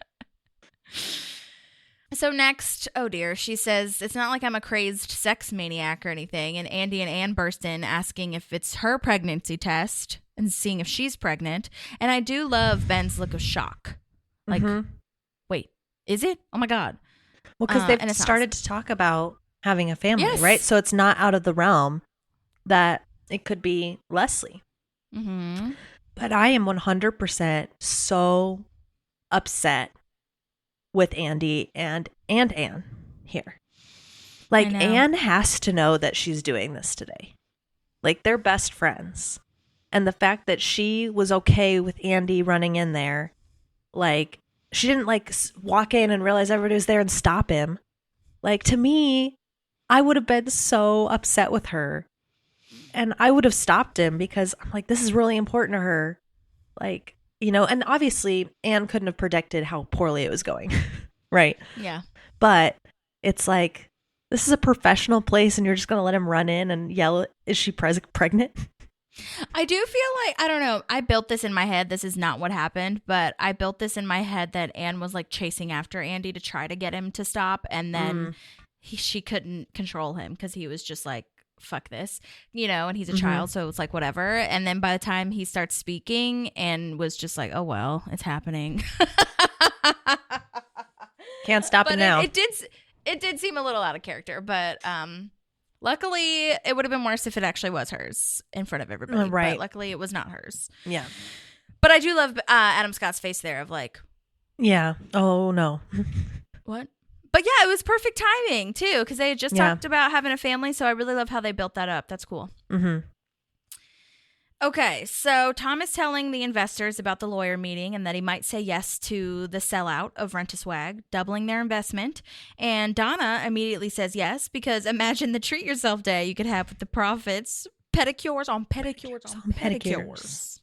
So next, oh dear, she says, it's not like I'm a crazed sex maniac or anything. And Andy and Ann burst in asking if it's her pregnancy test and seeing if she's pregnant. And I do love Ben's look of shock. Like, wait, is it? Oh my God. Well, because they've started to talk about having a family, right? So it's not out of the realm that it could be Leslie. But I am 100% so upset with Andy and Anne here. Like, Anne has to know that she's doing this today. Like, they're best friends. And the fact that she was okay with Andy running in there, like, she didn't walk in and realize everybody was there and stop him. Like, to me, I would have been so upset with her. And I would have stopped him because I'm like, this is really important to her. Like, you know, and obviously Anne couldn't have predicted how poorly it was going. Right. Yeah. But it's like, this is a professional place and you're just going to let him run in and yell, is she pregnant? I do feel like, I don't know, I built this in my head. This is not what happened, but I built this in my head that Anne was chasing after Andy to try to get him to stop. And then she couldn't control him because he was just like, fuck this, you know, and he's a child, so it's like whatever. And then by the time he starts speaking, and was just like, oh well, it's happening. Can't stop it now. It did seem a little out of character, but luckily it would have been worse if it actually was hers in front of everybody. Right. But luckily it was not hers. Yeah. But I do love Adam Scott's face there of like, yeah, oh no. What? But yeah, it was perfect timing too, because they had just talked about having a family. So I really love how they built that up. That's cool. Okay, so Tom is telling the investors about the lawyer meeting and that he might say yes to the sellout of Rent-A-Swag, doubling their investment. And Donna immediately says yes, because imagine the treat yourself day you could have with the profits. Pedicures on pedicures on pedicures.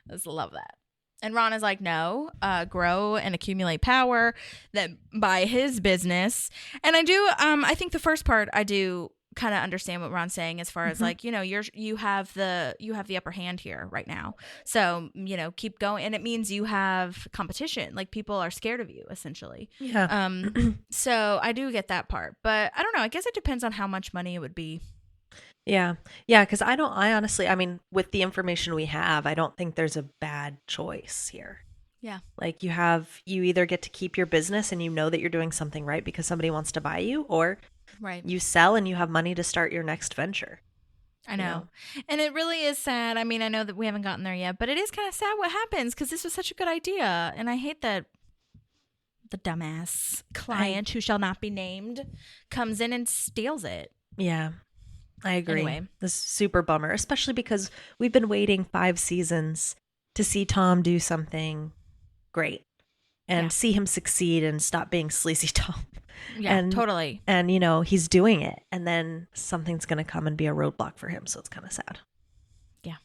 I just love that. And Ron is like, no, grow and accumulate power that by his business. And I do, I think the first part I do kind of understand what Ron's saying as far as like, you know, you have the upper hand here right now. So, you know, keep going. And it means you have competition. Like people are scared of you essentially. Yeah. So I do get that part, but I don't know. I guess it depends on how much money it would be. Yeah. Yeah. Cause I honestly, I mean, with the information we have, I don't think there's a bad choice here. Yeah. Like you either get to keep your business and you know that you're doing something right because somebody wants to buy you, or you sell and you have money to start your next venture. I know. And it really is sad. I mean, I know that we haven't gotten there yet, but it is kind of sad what happens because this was such a good idea. And I hate that the dumbass client who shall not be named comes in and steals it. Yeah, I agree. Anyway. This is super bummer, especially because we've been waiting 5 seasons to see Tom do something great and see him succeed and stop being sleazy Tom. Yeah, totally. And, you know, he's doing it. And then something's going to come and be a roadblock for him. So it's kind of sad. Yeah.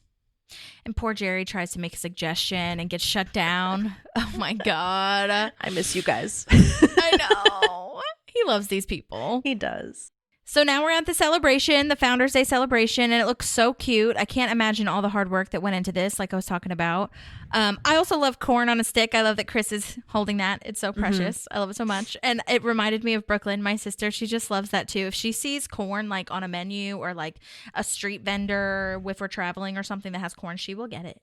And poor Jerry tries to make a suggestion and gets shut down. Oh, my God. I miss you guys. I know. He loves these people. He does. So now we're at the celebration, the Founders Day celebration, and it looks so cute. I can't imagine all the hard work that went into this, like I was talking about. I also love corn on a stick. I love that Chris is holding that. It's so precious. I love it so much. And it reminded me of Brooklyn, my sister. She just loves that too. If she sees corn like on a menu or like a street vendor if we're traveling or something that has corn, she will get it.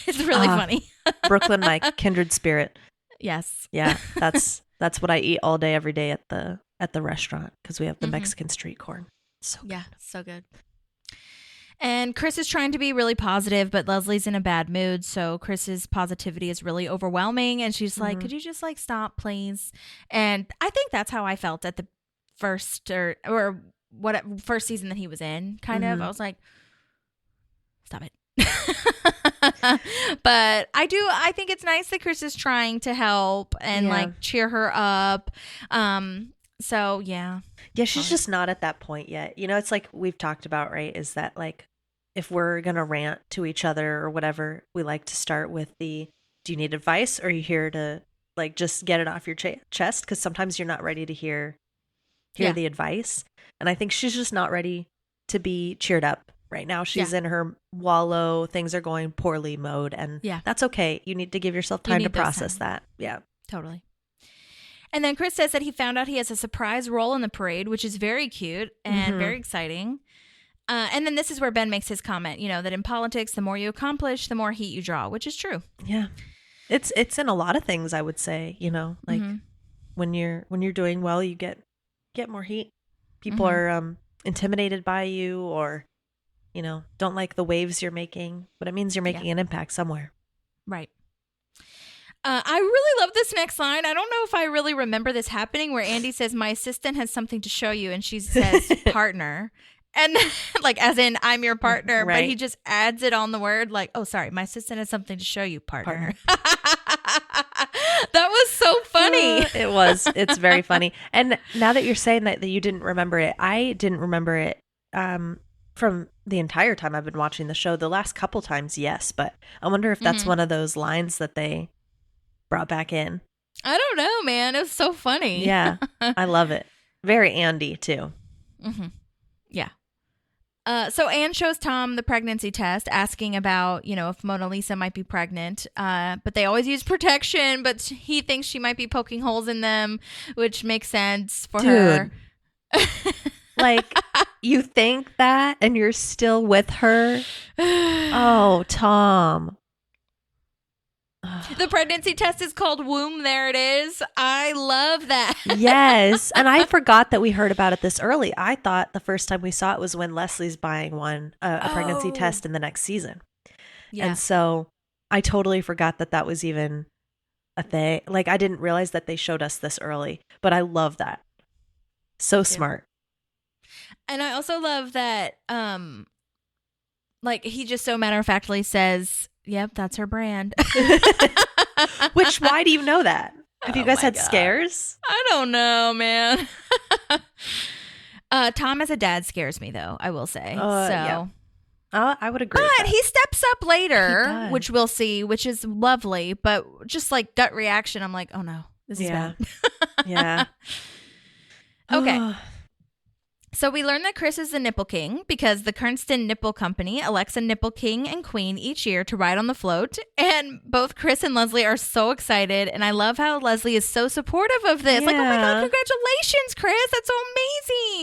It's really funny. Brooklyn, my kindred spirit. Yes. Yeah, that's what I eat all day, every day at the restaurant because we have the Mexican street corn. So good. Yeah, so good. And Chris is trying to be really positive, but Leslie's in a bad mood. So Chris's positivity is really overwhelming. And she's like, could you just like stop, please? And I think that's how I felt at the first or what first season that he was in, kind of. I was like, stop it. But I think it's nice that Chris is trying to help and like cheer her up. So yeah. Yeah, she's just not at that point yet. You know, it's like we've talked about, right? Is that like if we're going to rant to each other or whatever, we like to start with do you need advice? Or are you here to like just get it off your chest? Because sometimes you're not ready to hear the advice. And I think she's just not ready to be cheered up right now. She's in her wallow, things are going poorly mode. And that's okay. You need to give yourself time to process that. Yeah. Totally. And then Chris says that he found out he has a surprise role in the parade, which is very cute and very exciting. And then this is where Ben makes his comment, you know, that in politics, the more you accomplish, the more heat you draw, which is true. Yeah. It's in a lot of things, I would say, you know, like when you're doing well, you get more heat. People are intimidated by you or, you know, don't like the waves you're making, but it means you're making an impact somewhere. Right. I really love this next line. I don't know if I really remember this happening where Andy says, my assistant has something to show you. And she says partner. And like, as in, I'm your partner. Right. But he just adds it on the word like, oh, sorry, my assistant has something to show you, partner. That was so funny. It was. It's very funny. And now that you're saying that you didn't remember it, I didn't remember it from the entire time I've been watching the show. The last couple times, yes. But I wonder if that's one of those lines that they brought back in. I don't know, man. It was so funny. Yeah. I love it. Very Andy, too. Yeah. So Anne shows Tom the pregnancy test, asking about, you know, if Mona Lisa might be pregnant. But they always use protection, but he thinks she might be poking holes in them, which makes sense for her. Like, you think that and you're still with her? Oh, Tom. The pregnancy test is called Womb. There it is. I love that. Yes. And I forgot that we heard about it this early. I thought the first time we saw it was when Leslie's buying a pregnancy test in the next season. Yeah. And so I totally forgot that was even a thing. Like, I didn't realize that they showed us this early, but I love that. So smart. And I also love that, like, he just so matter-of-factly says, yep, that's her brand. Which, why do you know that? Have you guys had scares? I don't know, man. Tom as a dad scares me, though, I will say. Yeah. I would agree. But he steps up later, which we'll see, which is lovely. But just like gut reaction, I'm like, oh no, this is bad. Yeah. Okay. So we learn that Chris is the nipple king because the Kernston Nipple Company elects a nipple king and queen each year to ride on the float. And both Chris and Leslie are so excited. And I love how Leslie is so supportive of this. Yeah. Like, oh my God, congratulations, Chris. That's so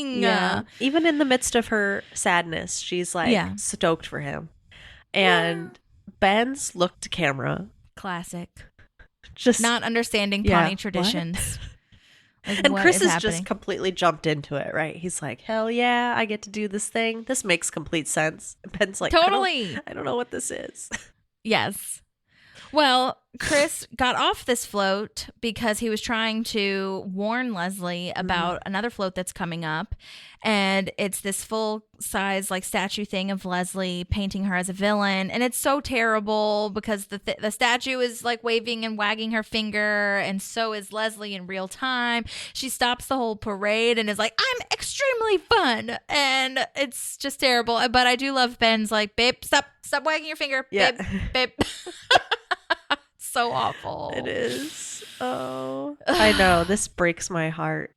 amazing. Yeah. Even in the midst of her sadness, she's like stoked for him. And Ben's look to camera. Classic. Just not understanding Pawnee traditions. Like, and Chris has just completely jumped into it, right? He's like, hell yeah, I get to do this thing. This makes complete sense. And Ben's like, totally. I don't know what this is. Yes. Well, Chris got off this float because he was trying to warn Leslie about another float that's coming up. And it's this full size like statue thing of Leslie painting her as a villain. And it's so terrible because the statue is like waving and wagging her finger. And so is Leslie in real time. She stops the whole parade and is like, I'm extremely fun. And it's just terrible. But I do love Ben's like, babe, stop wagging your finger. Yeah. Babe. So awful. It is. Oh, I know. This breaks my heart.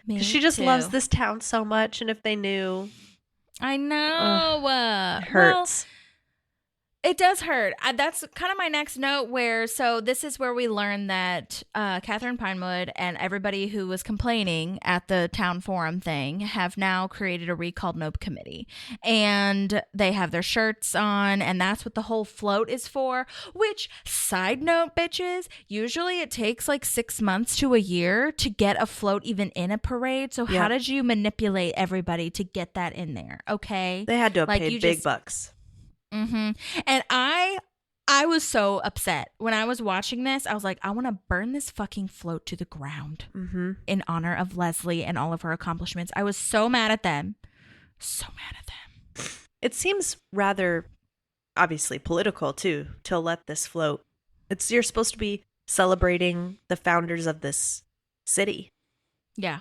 Me She just too. loves this town so much, and if they knew, I know. it hurts. It does hurt. That's kind of my next note so this is where we learn that Catherine Pinewood and everybody who was complaining at the town forum thing have now created a Recall Knope committee. And they have their shirts on, and that's what the whole float is for. Which, side note, bitches, usually it takes like 6 months to a year to get a float even in a parade. So how did you manipulate everybody to get that in there? Okay. They had to have Like, paid you big just- bucks. And I was so upset when I was watching this. I was like, I want to burn this fucking float to the ground in honor of Leslie and all of her accomplishments. I was so mad at them. So mad at them. It seems rather obviously political too to let this float. You're supposed to be celebrating the founders of this city. Yeah.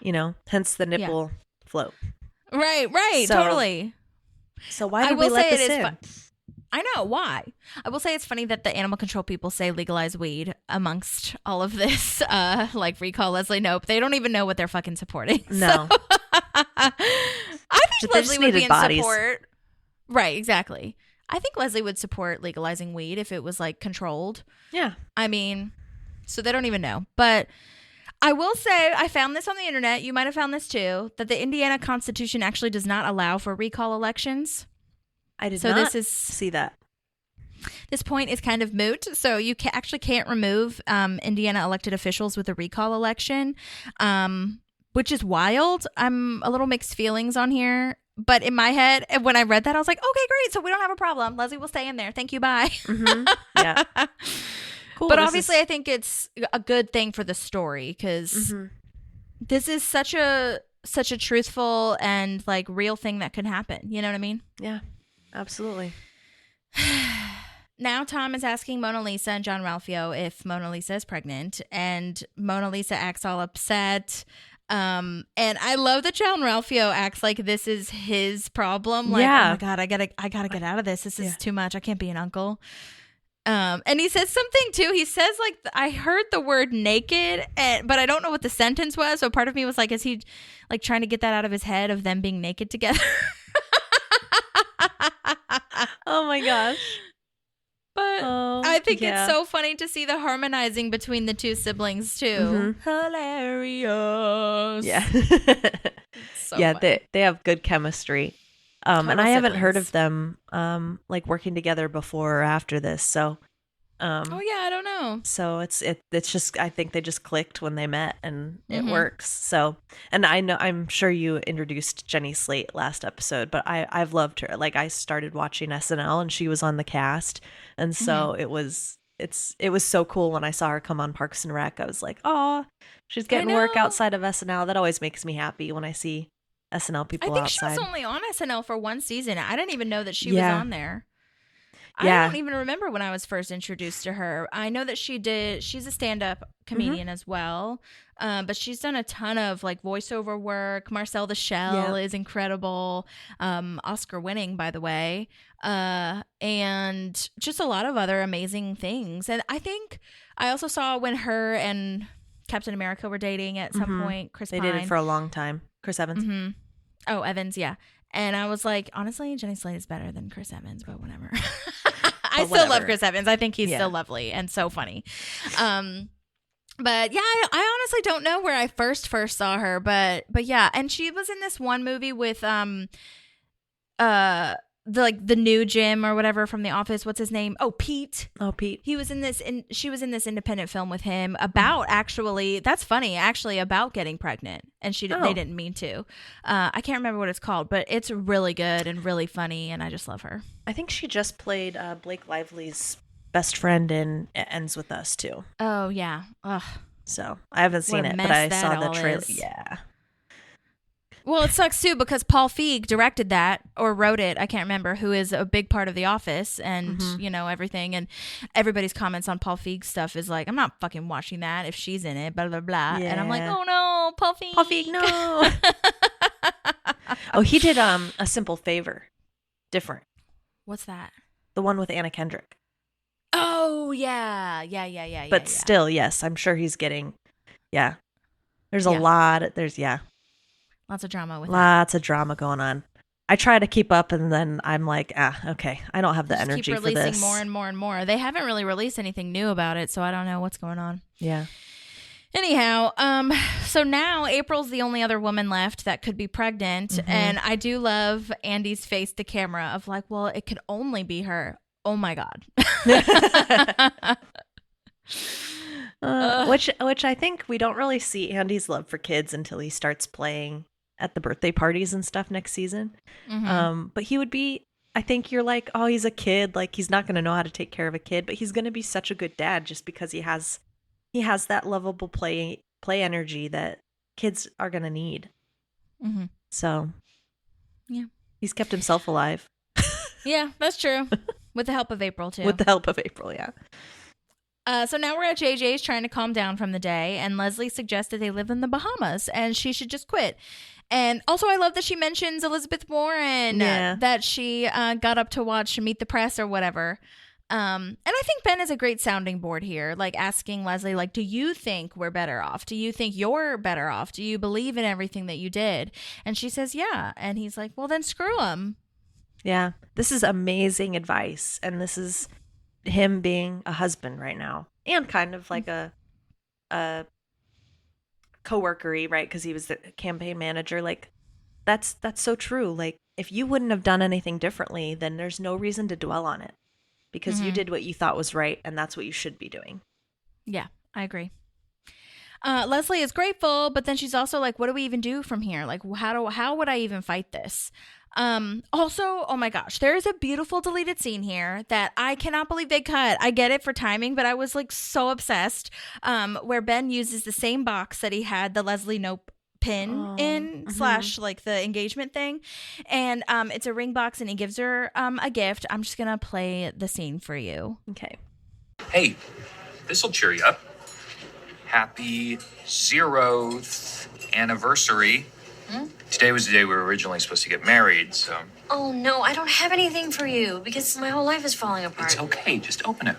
Hence the nipple float. Right. So- Totally. So why did we let this in? I know why. I will say it's funny that the animal control people say legalize weed amongst all of this, like Recall Leslie Knope. They don't even know what they're fucking supporting. No. So, I think They Leslie just would be needed in bodies. support. Right, exactly. I think Leslie would support legalizing weed if it was like controlled. Yeah. I mean, so they don't even know. But I will say, I found this on the internet. You might have found this too, that the Indiana Constitution actually does not allow for recall elections. I did So not this is see that. This point is kind of moot. So you actually can't remove Indiana elected officials with a recall election, which is wild. I'm a little mixed feelings on here. But in my head, when I read that, I was like, okay, great. So we don't have a problem. Leslie will stay in there. Thank you. Bye. Yeah. Cool. But obviously, I think it's a good thing for the story because this is such a truthful and like real thing that could happen. You know what I mean? Yeah, absolutely. Now Tom is asking Mona Lisa and John Ralphio if Mona Lisa is pregnant, and Mona Lisa acts all upset. And I love that John Ralphio acts like this is his problem. Like, oh my God, I gotta get out of this. This is too much. I can't be an uncle. And he says something too. He says like, I heard the word naked, but I don't know what the sentence was. So part of me was like, is he like trying to get that out of his head of them being naked together? Oh my gosh. But I think it's so funny to see the harmonizing between the two siblings too. Hilarious. Yeah. So yeah, funny. they have good chemistry. And Total I haven't heard siblings. of them like working together before or after this. So Oh yeah, I don't know. so it's just, I think they just clicked when they met and it Mhm. works. So, and I'm sure you introduced Jenny Slate last episode, but I've loved her. Like I started watching SNL and she was on the cast. And so it was so cool when I saw her come on Parks and Rec. I was like, oh, she's getting work know. outside of SNL. That always makes me happy when I see SNL people I think outside. she was only on SNL for one season. I didn't even know that she was Yeah. on there. Yeah. I don't even remember when I was first introduced to her. I know that she's a stand-up comedian as well. But she's done a ton of like voiceover work. Marcel the Shell is incredible. Oscar winning, by the way. And just a lot of other amazing things. And I think I also saw when her and Captain America were dating at some point, Chris They Pine. did it for a long time. Chris Evans. Mm-hmm. Oh, Evans, yeah. And I was like, honestly, Jenny Slate is better than Chris Evans, but whatever. I still love whatever. Chris Evans. I think he's still lovely and so funny. But yeah, I honestly don't know where I first saw her, but yeah, and she was in this one movie with the new Jim or whatever from The Office. What's his name? Oh, Pete. Oh, Pete. He was in this, and she was in this independent film with him about that's funny, actually, about getting pregnant, and they didn't mean to. I can't remember what it's called, but it's really good and really funny, and I just love her. I think she just played Blake Lively's best friend in It Ends With Us too. Oh yeah. Ugh. So I haven't seen What a it, but mess I that saw the all trailer. is. Yeah. Well, it sucks too because Paul Feig directed that or wrote it. I can't remember, who is a big part of The Office and, everything. And everybody's comments on Paul Feig's stuff is like, I'm not fucking watching that if she's in it, blah, blah, blah. Yeah. And I'm like, oh no, Paul Feig. Paul Feig, no. Oh, he did A Simple Favor. Different. What's that? The one with Anna Kendrick. Oh, yeah. Yeah. But still, yes, I'm sure he's getting, There's a Yeah. lot. Lots of drama with that. Lots of drama going on. I try to keep up, and then I'm like, okay, I don't have the Just energy keep for releasing this. more and more and more. They haven't really released anything new about it, so I don't know what's going on. Yeah. Anyhow, so now April's the only other woman left that could be pregnant, and I do love Andy's face to camera of like, well, it could only be her. Oh my God. Which I think we don't really see Andy's love for kids until he starts playing at the birthday parties and stuff next season. But he would be, I think you're like, oh, he's a kid, like he's not going to know how to take care of a kid, but he's going to be such a good dad just because he has that lovable play energy that kids are going to need. So yeah, he's kept himself alive. Yeah, that's true. With the help of April too. With the help of April, yeah. So now we're at JJ's trying to calm down from the day, and Leslie suggested they live in the Bahamas and she should just quit. And also, I love that she mentions Elizabeth Warren, that she got up to watch Meet the Press or whatever. And I think Ben is a great sounding board here, like asking Leslie, like, do you think we're better off? Do you think you're better off? Do you believe in everything that you did? And she says, yeah. And he's like, well, then screw him. Yeah, this is amazing advice. And this is him being a husband right now, and kind of like a co-worker-y, right? Because he was the campaign manager. Like, that's so true. Like, if you wouldn't have done anything differently, then there's no reason to dwell on it, because you did what you thought was right, and that's what you should be doing. Yeah, I agree. Leslie is grateful, but then she's also like, what do we even do from here? Like, how would I even fight this? Also, oh my gosh, there is a beautiful deleted scene here that I cannot believe they cut. I get it for timing, but I was like so obsessed, where Ben uses the same box that he had the Leslie Knope pin in / like the engagement thing, and it's a ring box, and he gives her a gift. I'm just gonna play the scene for you. Okay. Hey, this'll cheer you up. Happy 0th anniversary. Today was the day we were originally supposed to get married, so... Oh, no, I don't have anything for you because my whole life is falling apart. It's okay, just open it.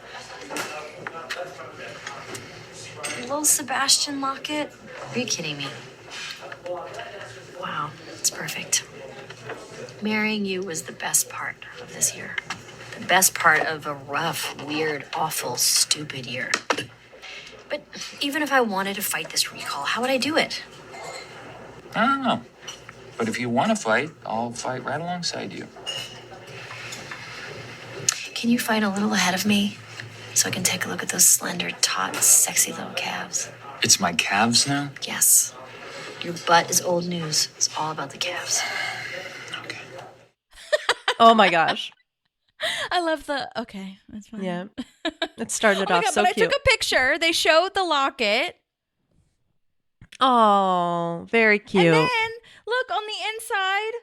Little Sebastian locket? Are you kidding me? Wow, it's perfect. Marrying you was the best part of this year. The best part of a rough, weird, awful, stupid year. But even if I wanted to fight this recall, how would I do it? I don't know. But if you want to fight, I'll fight right alongside you. Can you fight a little ahead of me so I can take a look at those slender, taut, sexy little calves? It's my calves now? Yes. Your butt is old news. It's all about the calves. Okay. Oh my gosh. I love okay, that's fine. Yeah. It started Oh my off God, so but cute. I took a picture. They showed the locket. Oh, very cute. And then look on the inside.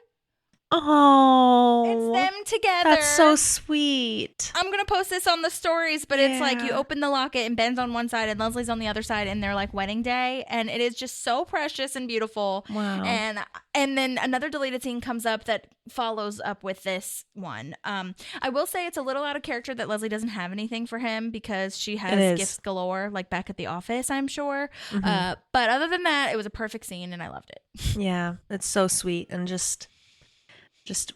Oh, It's them together. That's so sweet. I'm going to post this on the stories, but it's like you open the locket and Ben's on one side and Leslie's on the other side, and they're like wedding day, and it is just so precious and beautiful. Wow. And then another deleted scene comes up that follows up with this one. I will say it's a little out of character that Leslie doesn't have anything for him because she has gifts galore, like back at the office, I'm sure. But other than that, it was a perfect scene and I loved it. Yeah, it's so sweet and just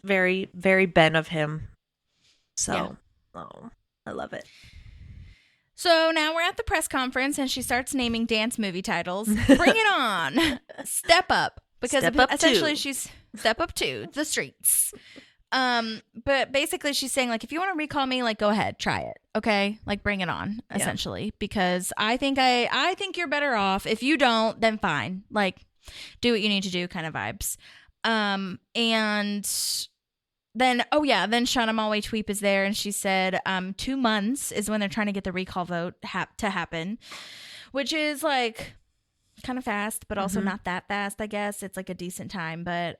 very, very Ben of him. So, I love it. So now we're at the press conference and she starts naming dance movie titles. Bring it on. Step Up. Because Step Up essentially 2. she's Step Up 2, the streets. But basically she's saying, like, if you want to recall me, like, go ahead, try it. Okay? Like, bring it on, essentially. Because I think you're better off. If you don't, then fine. Like, do what you need to do kind of vibes. And then Shauna Malwae-Tweep is there, and she said 2 months is when they're trying to get the recall vote to happen, which is like kind of fast, but also not that fast, I guess. It's like a decent time, but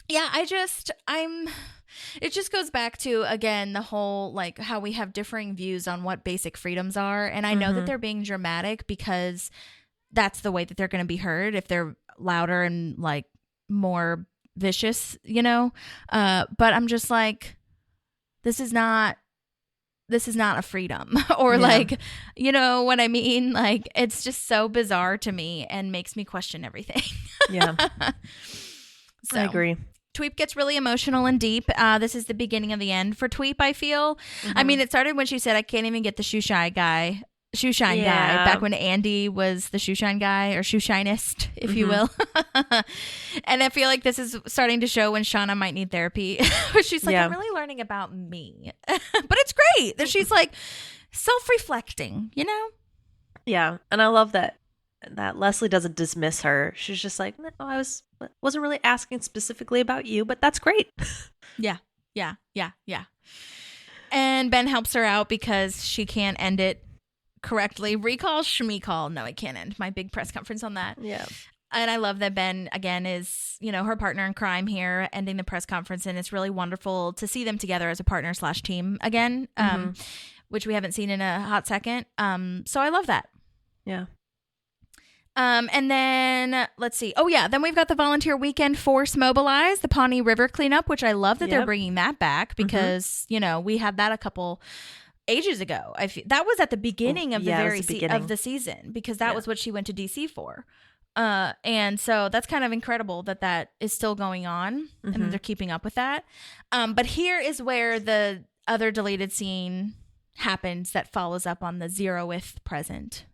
yeah, it just goes back to, again, the whole like how we have differing views on what basic freedoms are, and I know that they're being dramatic because that's the way that they're going to be heard if they're louder and like more vicious, but I'm just like, this is not a freedom or like, you know what I mean? Like, it's just so bizarre to me and makes me question everything. Yeah. So, I agree. Tweep gets really emotional and deep. This is the beginning of the end for Tweep, I feel. I mean, it started when she said, I can't even get the shoe shine guy back when Andy was the shoe shine guy, or shoe shinist, if you will. And I feel like this is starting to show when Shauna might need therapy. She's like, I'm really learning about me. But it's great that she's like self-reflecting, Yeah. And I love that Leslie doesn't dismiss her. She's just like, no, I wasn't really asking specifically about you, but that's great. Yeah. And Ben helps her out because she can't end it correctly. Recall, schmeecall. No, I can't end my big press conference on that. Yeah. And I love that Ben, again, is, her partner in crime here, ending the press conference. And it's really wonderful to see them together as a partner / team again, which we haven't seen in a hot second. So I love that. Yeah. And then let's see. Oh, yeah. Then we've got the volunteer weekend force mobilized, the Pawnee River cleanup, which I love that they're bringing that back because, we had that a couple ages ago. That was at the beginning of of the season because that was what she went to DC for. And so that's kind of incredible that is still going on and that they're keeping up with that. But here is where the other deleted scene happens that follows up on the 0th present.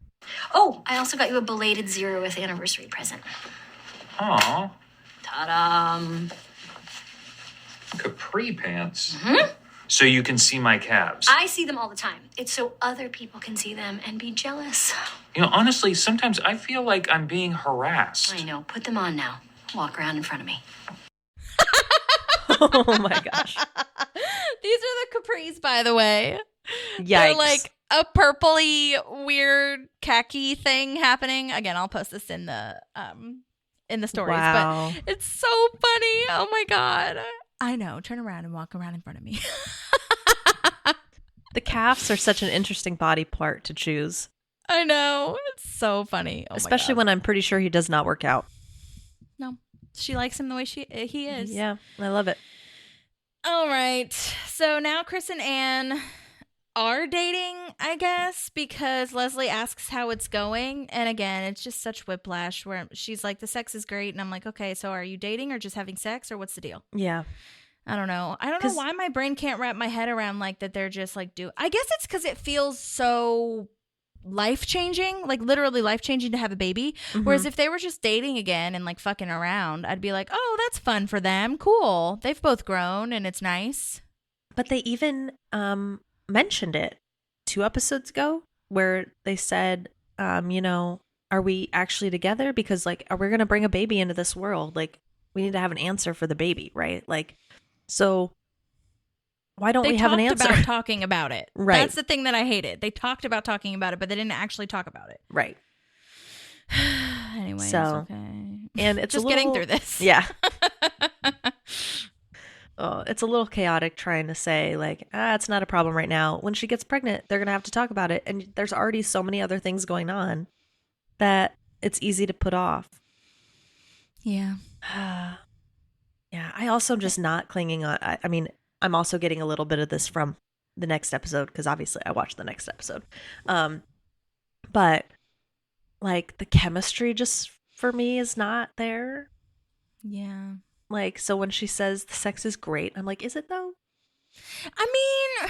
Oh, I also got you a belated 0th anniversary present. Aw. Ta-da! Capri pants? So you can see my calves. I see them all the time. It's so other people can see them and be jealous. Honestly, sometimes I feel like I'm being harassed. I know. Put them on now. Walk around in front of me. Oh my gosh. These are the capris, by the way. Yikes. They're like a purpley, weird khaki thing happening. Again, I'll post this in the stories. Wow. But it's so funny. Oh my God. I know. Turn around and walk around in front of me. The calves are such an interesting body part to choose. I know. It's so funny. Oh especially when I'm pretty sure he does not work out. No. She likes him the way he is. Yeah. I love it. All right. So now Chris and Anne are dating, I guess, because Leslie asks how it's going. And again, it's just such whiplash where she's like, the sex is great. And I'm like, okay, so are you dating or just having sex or what's the deal? Yeah. I don't know. I don't know why my brain can't wrap my head around like that they're just like I guess it's because it feels so life-changing, like literally life-changing to have a baby. Whereas if they were just dating again and like fucking around, I'd be like, oh, that's fun for them. Cool. They've both grown and it's nice. But they even mentioned it 2 episodes ago where they said, are we actually together? Because like, are we going to bring a baby into this world? Like, we need to have an answer for the baby, right? Like, so why don't we have an answer? They talked about talking about it. Right. That's the thing that I hated. They talked about talking about it, but they didn't actually talk about it. Right. Anyway, so, okay. And it's just getting through this. Yeah. It's a little chaotic trying to say like, it's not a problem right now. When she gets pregnant, they're going to have to talk about it. And there's already so many other things going on that it's easy to put off. Yeah. Yeah. I also am just not clinging on. I mean, I'm also getting a little bit of this from the next episode because obviously I watched the next episode. But like the chemistry just for me is not there. Yeah. Like, so when she says the sex is great, I'm like, is it though? I mean,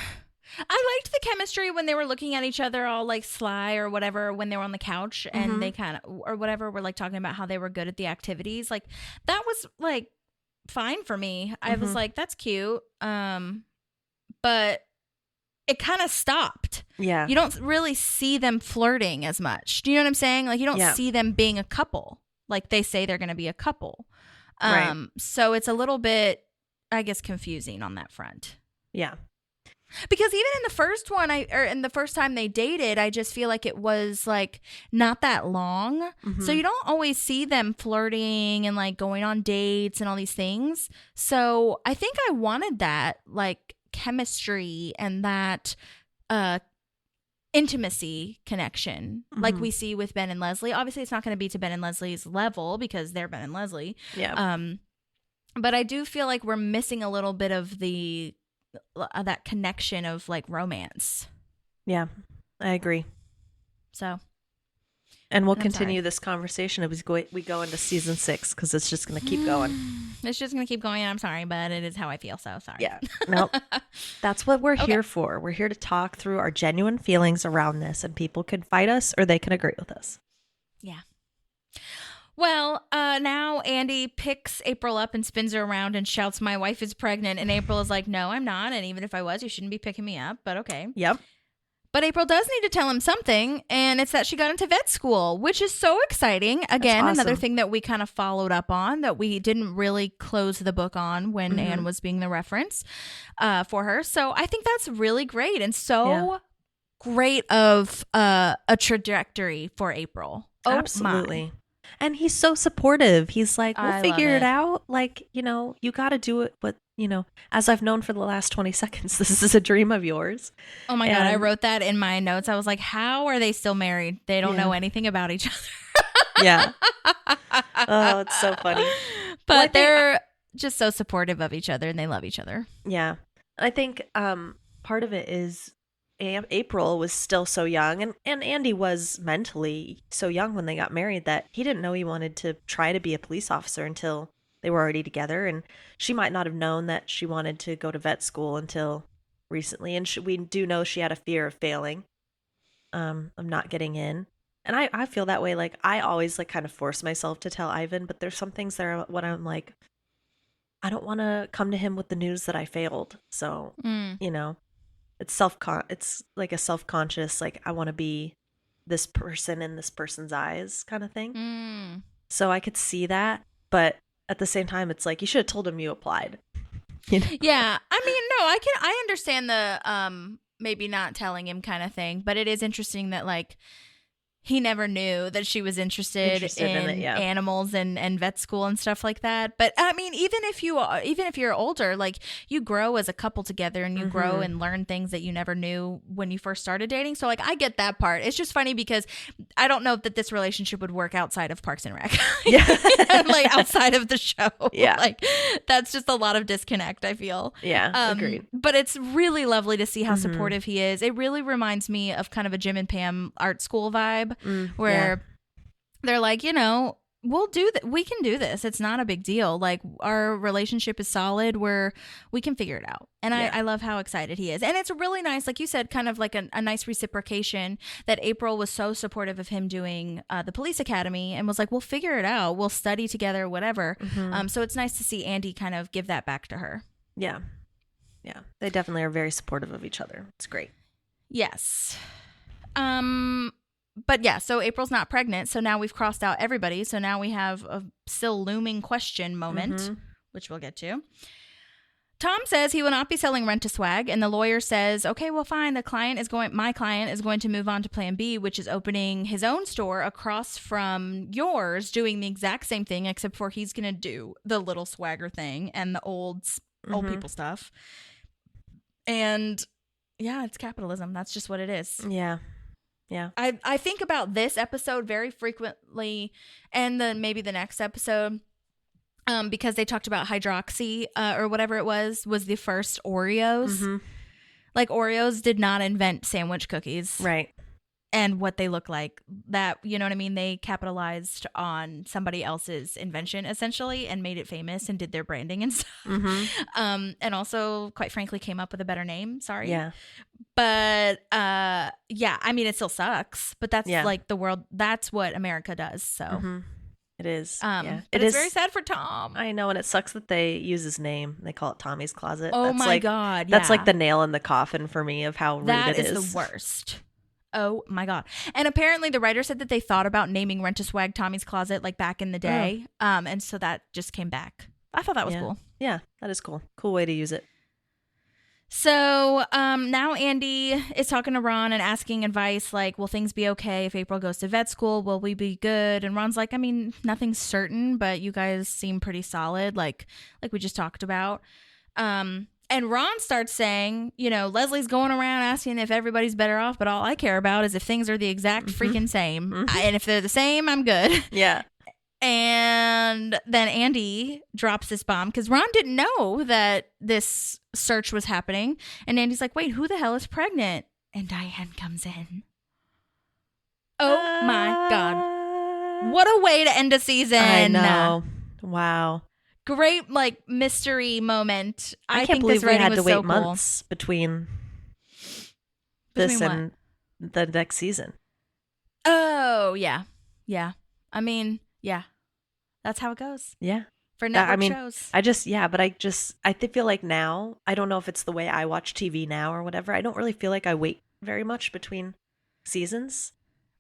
I liked the chemistry when they were looking at each other all like sly or whatever when they were on the couch and they kind of, or whatever, were like talking about how they were good at the activities. Like that was like fine for me. I was like, that's cute. But it kind of stopped. Yeah. You don't really see them flirting as much. Do you know what I'm saying? Like you don't see them being a couple. Like they say they're going to be a couple. Right. So it's a little bit, I guess, confusing on that front. Yeah. Because even in the first one, in the first time they dated, I just feel like it was like not that long. Mm-hmm. So you don't always see them flirting and like going on dates and all these things. So I think I wanted that like chemistry and that intimacy connection like we see with Ben and Leslie. Obviously, it's not going to be to Ben and Leslie's level because they're Ben and Leslie. Yeah. But I do feel like we're missing a little bit of that connection of like romance. Yeah, I agree. So, and we'll I'm continue sorry. this conversation as we go into season 6 because it's just going to keep going. It's just going to keep going. And I'm sorry, but it is how I feel. So sorry. Yeah. No, that's what we're Okay. here for. We're here to talk through our genuine feelings around this, and people can fight us or they can agree with us. Yeah. Well, now Andy picks April up and spins her around and shouts, "My wife is pregnant." And April is like, "No, I'm not. And even if I was, you shouldn't be picking me up." But okay. Yep. But April does need to tell him something, and it's that she got into vet school, which is so exciting. Again, awesome. another thing that we kind of followed up on that we didn't really close the book on when Anne was being the reference for her. So I think that's really great and so great of a trajectory for April. Oh, Absolutely. my. And he's so supportive. He's like, I we'll love figure it it. out. Like, you got to do it. But, as I've known for the last 20 seconds, this is a dream of yours. Oh my God, I And- wrote that in my notes. I was like, how are they still married? They don't know anything about each other. Yeah. Oh, it's so funny. But Well, I think- they're just so supportive of each other and they love each other. Yeah. I think part of it is April was still so young, and Andy was mentally so young when they got married that he didn't know he wanted to try to be a police officer until they were already together. And she might not have known that she wanted to go to vet school until recently. And we do know she had a fear of failing, of not getting in. And I feel that way. Like, I always like kind of force myself to tell Ivan, but there's some things that are when I'm like, I don't want to come to him with the news that I failed. So, it's like a self-conscious, like, I want to be this person in this person's eyes kind of thing. So I could see that, but at the same time, it's like, you should have told him you applied. Yeah. I mean, no, I understand the maybe not telling him kind of thing, but it is interesting that like he never knew that she was interested in it, yeah. animals and vet school and stuff like that. But I mean, even if you're older, like you grow as a couple together and you grow and learn things that you never knew when you first started dating. So like, I get that part. It's just funny because I don't know that this relationship would work outside of Parks and Rec. Yeah. Like outside of the show. Yeah. Like that's just a lot of disconnect, I feel. Yeah, agreed. But it's really lovely to see how supportive he is. It really reminds me of kind of a Jim and Pam art school vibe where they're like, we'll do that. We can do this. It's not a big deal. Like our relationship is solid. We can figure it out. And I love how excited he is. And it's really nice, like you said, kind of like a nice reciprocation that April was so supportive of him doing the police academy and was like, we'll figure it out. We'll study together, whatever. So it's nice to see Andy kind of give that back to her. Yeah. Yeah. They definitely are very supportive of each other. It's great. Yes. But yeah, so April's not pregnant. So now we've crossed out everybody. So now we have a still looming question moment, which we'll get to. Tom says he will not be selling Rent-A-Swag, and the lawyer says, okay, well, fine. My client is going to move on to Plan B, which is opening his own store across from yours, doing the exact same thing, except for he's going to do the little swagger thing and the old people stuff. And yeah, it's capitalism. That's just what it is. Yeah. Yeah. I think about this episode very frequently, and then maybe the next episode, because they talked about hydroxy or whatever it was the first Oreos. Like Oreos did not invent sandwich cookies, Right. and what they look like. That, you know what I mean? They capitalized on somebody else's invention essentially and made it famous and did their branding and stuff. And also, quite frankly, came up with a better name. Sorry. Yeah. But yeah, I mean, it still sucks, but that's Yeah. like the world. That's what America does. So It is. but It it's is very sad for Tom. I know, and it sucks that they use his name. They call it Tommy's Closet. Oh That's my like, God, That's yeah. like the nail in the coffin for me of how rude That it is the worst. Oh my God. And apparently the writer said that they thought about naming Rent-A-Swag Tommy's Closet like back in the day. And so that just came back. I thought that was Yeah. cool. Yeah, that is cool. Cool way to use it. So now Andy is talking to Ron and asking advice like, will things be okay if April goes to vet school? Will we be good? And Ron's like, I mean, nothing's certain, but you guys seem pretty solid, like we just talked about. And Ron starts saying, you know, Leslie's going around asking if everybody's better off, but all I care about is if things are the exact freaking same. And if they're the same, I'm good. Yeah. And then Andy drops this bomb because Ron didn't know that this search was happening. And Andy's like, wait, who the hell is pregnant? And Diane comes in. Oh my God. What a way to end a season. I know. Wow. Great, like, mystery moment. I can't think believe this we writing had was to wait so cool. months between this Between and the next season. Oh, yeah. Yeah. I mean, yeah. That's how it goes Yeah. for network I mean, shows. I feel like now, I don't know if it's the way I watch TV now or whatever. I don't really feel like I wait very much between seasons.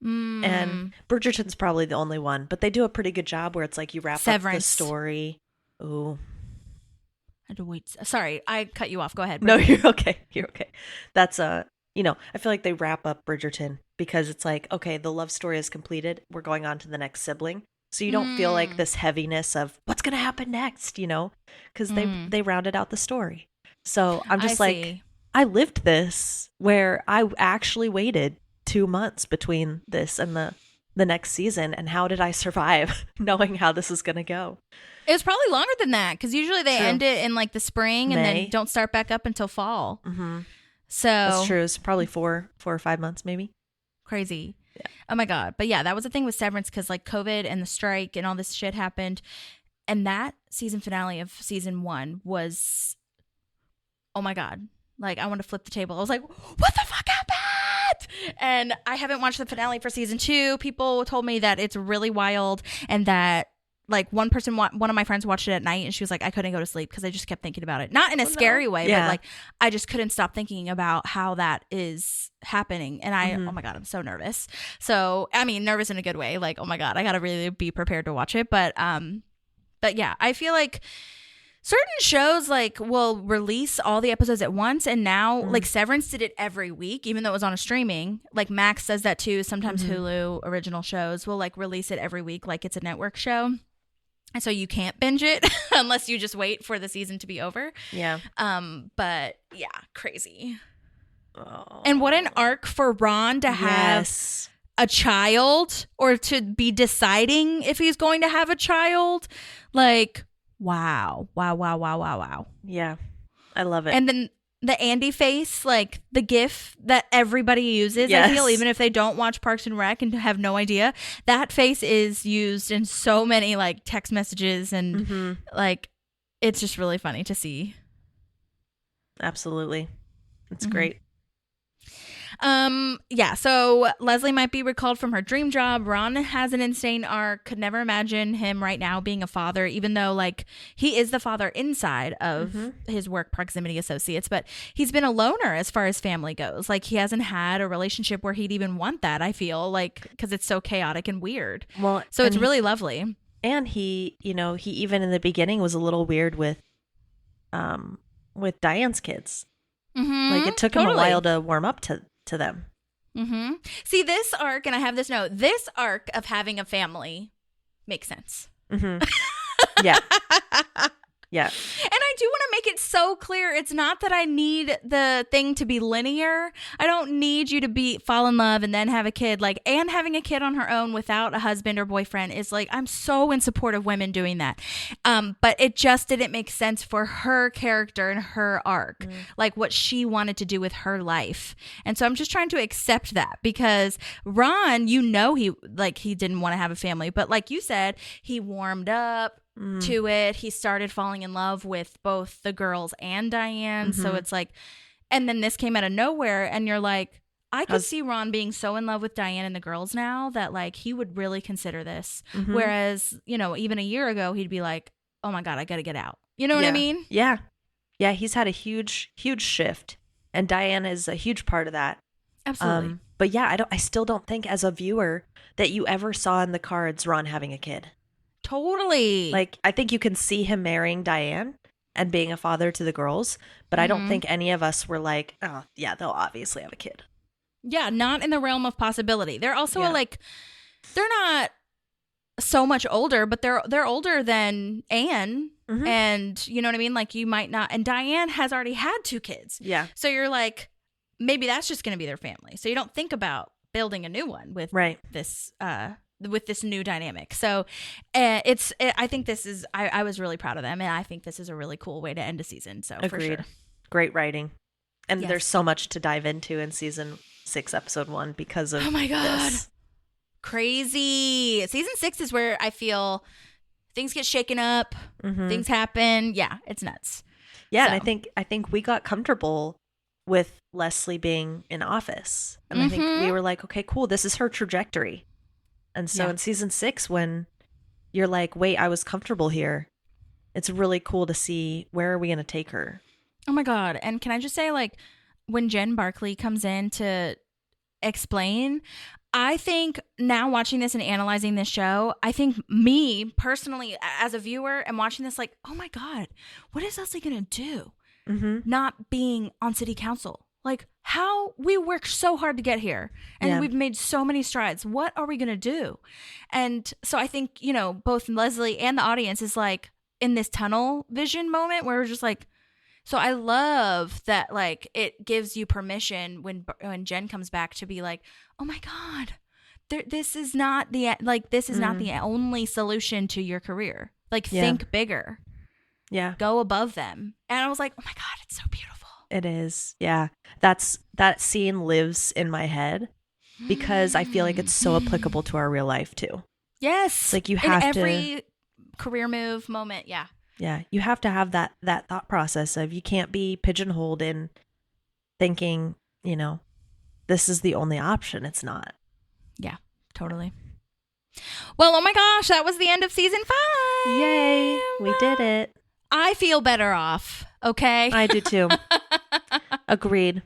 And Bridgerton's probably the only one, but they do a pretty good job where it's like you wrap up the Severance. story. Ooh. I had to wait. Sorry, I cut you off. Go ahead. No, Bridget. you're okay. You're okay. That's you know, I feel like they wrap up Bridgerton because it's like, okay, the love story is completed. We're going on to the next sibling. So you don't feel like this heaviness of what's going to happen next, you know, because they rounded out the story. So I'm just see. I lived this where I actually waited 2 months between this and the next season. And how did I survive knowing how this is going to go? It was probably longer than that because usually they True. end it in like the spring and May. then don't start back up until fall. Mm-hmm. So That's true. It's probably 4 or 5 months, maybe. crazy. Yeah. Oh my God. But yeah, that was the thing with Severance because like COVID and the strike and all this shit happened. And that season finale of season 1 was, oh my God. Like I wanted to flip the table. I was like, what the fuck happened? And I haven't watched the finale for season 2. People told me that it's really wild and that like one of my friends watched it at night and she was like, I couldn't go to sleep because I just kept thinking about it. Not in a scary way, Yeah. but like I just couldn't stop thinking about how that is happening. And I, oh my God, I'm so nervous. So, I mean, nervous in a good way. Like, oh my God, I got to really be prepared to watch it. But yeah, I feel like certain shows like will release all the episodes at once, and now like Severance did it every week, even though it was on a streaming. Like Max does that too. Sometimes Hulu original shows will like release it every week, like it's a network show. And so you can't binge it unless you just wait for the season to be over. Yeah. But yeah, crazy. Oh. And what an arc for Ron to have Yes. a child or to be deciding if he's going to have a child. Like, wow. Yeah. I love it. And then the Andy face, like the gif that everybody uses, I feel, Yes. even if they don't watch Parks and Rec and have no idea, that face is used in so many like text messages and like it's just really funny to see. Absolutely. It's great. Yeah, so Leslie might be recalled from her dream job. Ron has an insane arc. Could never imagine him right now being a father, even though like he is the father inside of his work Proximity Associates, but he's been a loner as far as family goes. Like he hasn't had a relationship where he'd even want that, I feel like, because it's so chaotic and weird. Well, So it's really lovely. and he, you know, he even in the beginning was a little weird with Diane's kids. Like it took him a while to warm up to them. See, this arc, and I have this note, this arc of having a family makes sense. Yeah. Yeah. And I do want to make it so clear. It's not that I need the thing to be linear. I don't need you to fall in love and then have a kid. Like, and having a kid on her own without a husband or boyfriend is like, I'm so in support of women doing that. But it just didn't make sense for her character and her arc, like what she wanted to do with her life. And so I'm just trying to accept that because Ron, you know, he didn't want to have a family, but like you said, he warmed up to it. He started falling in love with both the girls and Diane. So it's like, and then this came out of nowhere and you're like, I could see Ron being so in love with Diane and the girls now that like he would really consider this. Whereas, you know, even a year ago, he'd be like, oh my God, I got to get out. You know what I mean? Yeah. Yeah. He's had a huge shift, and Diane is a huge part of that. Absolutely. But yeah, I still don't think as a viewer that you ever saw in the cards Ron having a kid. Totally. Like, I think you can see him marrying Diane and being a father to the girls, but I don't think any of us were like, oh, yeah, they'll obviously have a kid. Yeah, not in the realm of possibility. They're also Yeah. they're not so much older, but they're older than Anne. Mhm. And you know what I mean? Like, you might not. And Diane has already had 2 kids. Yeah. So you're like, maybe that's just going to be their family. So you don't think about building a new one with Right. this new dynamic. So I think this is, I was really proud of them. And I think this is a really cool way to end a season. So for Agreed. sure. Great writing. And Yes. there's so much to dive into in season 6, episode 1 because of Oh my God. this. Crazy. Season 6 is where I feel things get shaken up, things happen. Yeah, it's nuts. Yeah, So. and I think we got comfortable with Leslie being in office. And I think we were like, okay, cool, this is her trajectory. And so Yeah. in season 6, when you're like, wait, I was comfortable here, it's really cool to see where are we going to take her. Oh my God. And can I just say, like, when Jen Barkley comes in to explain, I think now watching this and analyzing this show, I think me personally as a viewer and watching this, like, oh my God, what is Leslie going to do? Not being on city council. Like, how we worked so hard to get here and we've made so many strides. What are we going to do? And so I think, you know, both Leslie and the audience is like in this tunnel vision moment where we're just like, so I love that, like, it gives you permission when Jen comes back to be like, oh my God, this is not the only solution to your career. Like, think bigger. Yeah. Go above them. And I was like, oh my God, it's so beautiful. It is. Yeah. That scene lives in my head because I feel like it's so applicable to our real life too. Yes. Like, you have in to every career move moment. Yeah. Yeah, you have to have that thought process of you can't be pigeonholed in thinking, you know, this is the only option. It's not. Yeah, totally. Well, oh my gosh, that was the end of season 5. Yay, we did it. I feel better off, okay? I do too. Agreed.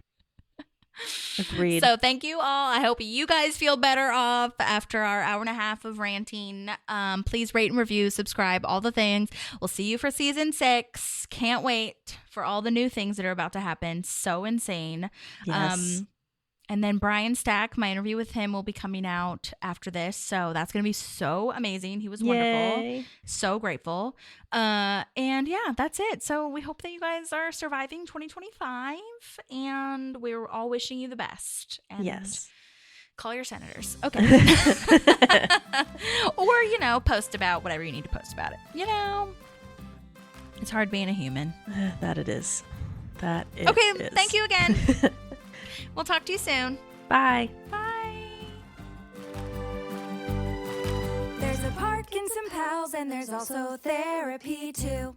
So thank you all. I hope you guys feel better off after our hour and a half of ranting. Please rate and review, subscribe, all the things. We'll see you for season 6. Can't wait for all the new things that are about to happen. So insane. Yes. And then Brian Stack, my interview with him will be coming out after this. So that's going to be so amazing. He was wonderful. Yay. So grateful. And yeah, that's it. So we hope that you guys are surviving 2025 and we're all wishing you the best. And Yes. call your senators. Okay. Or, you know, post about whatever you need to post about it. You know, it's hard being a human. That it is. That it Okay. is. Thank you again. We'll talk to you soon. Bye. Bye. There's a Parkinson Pals and there's also therapy too.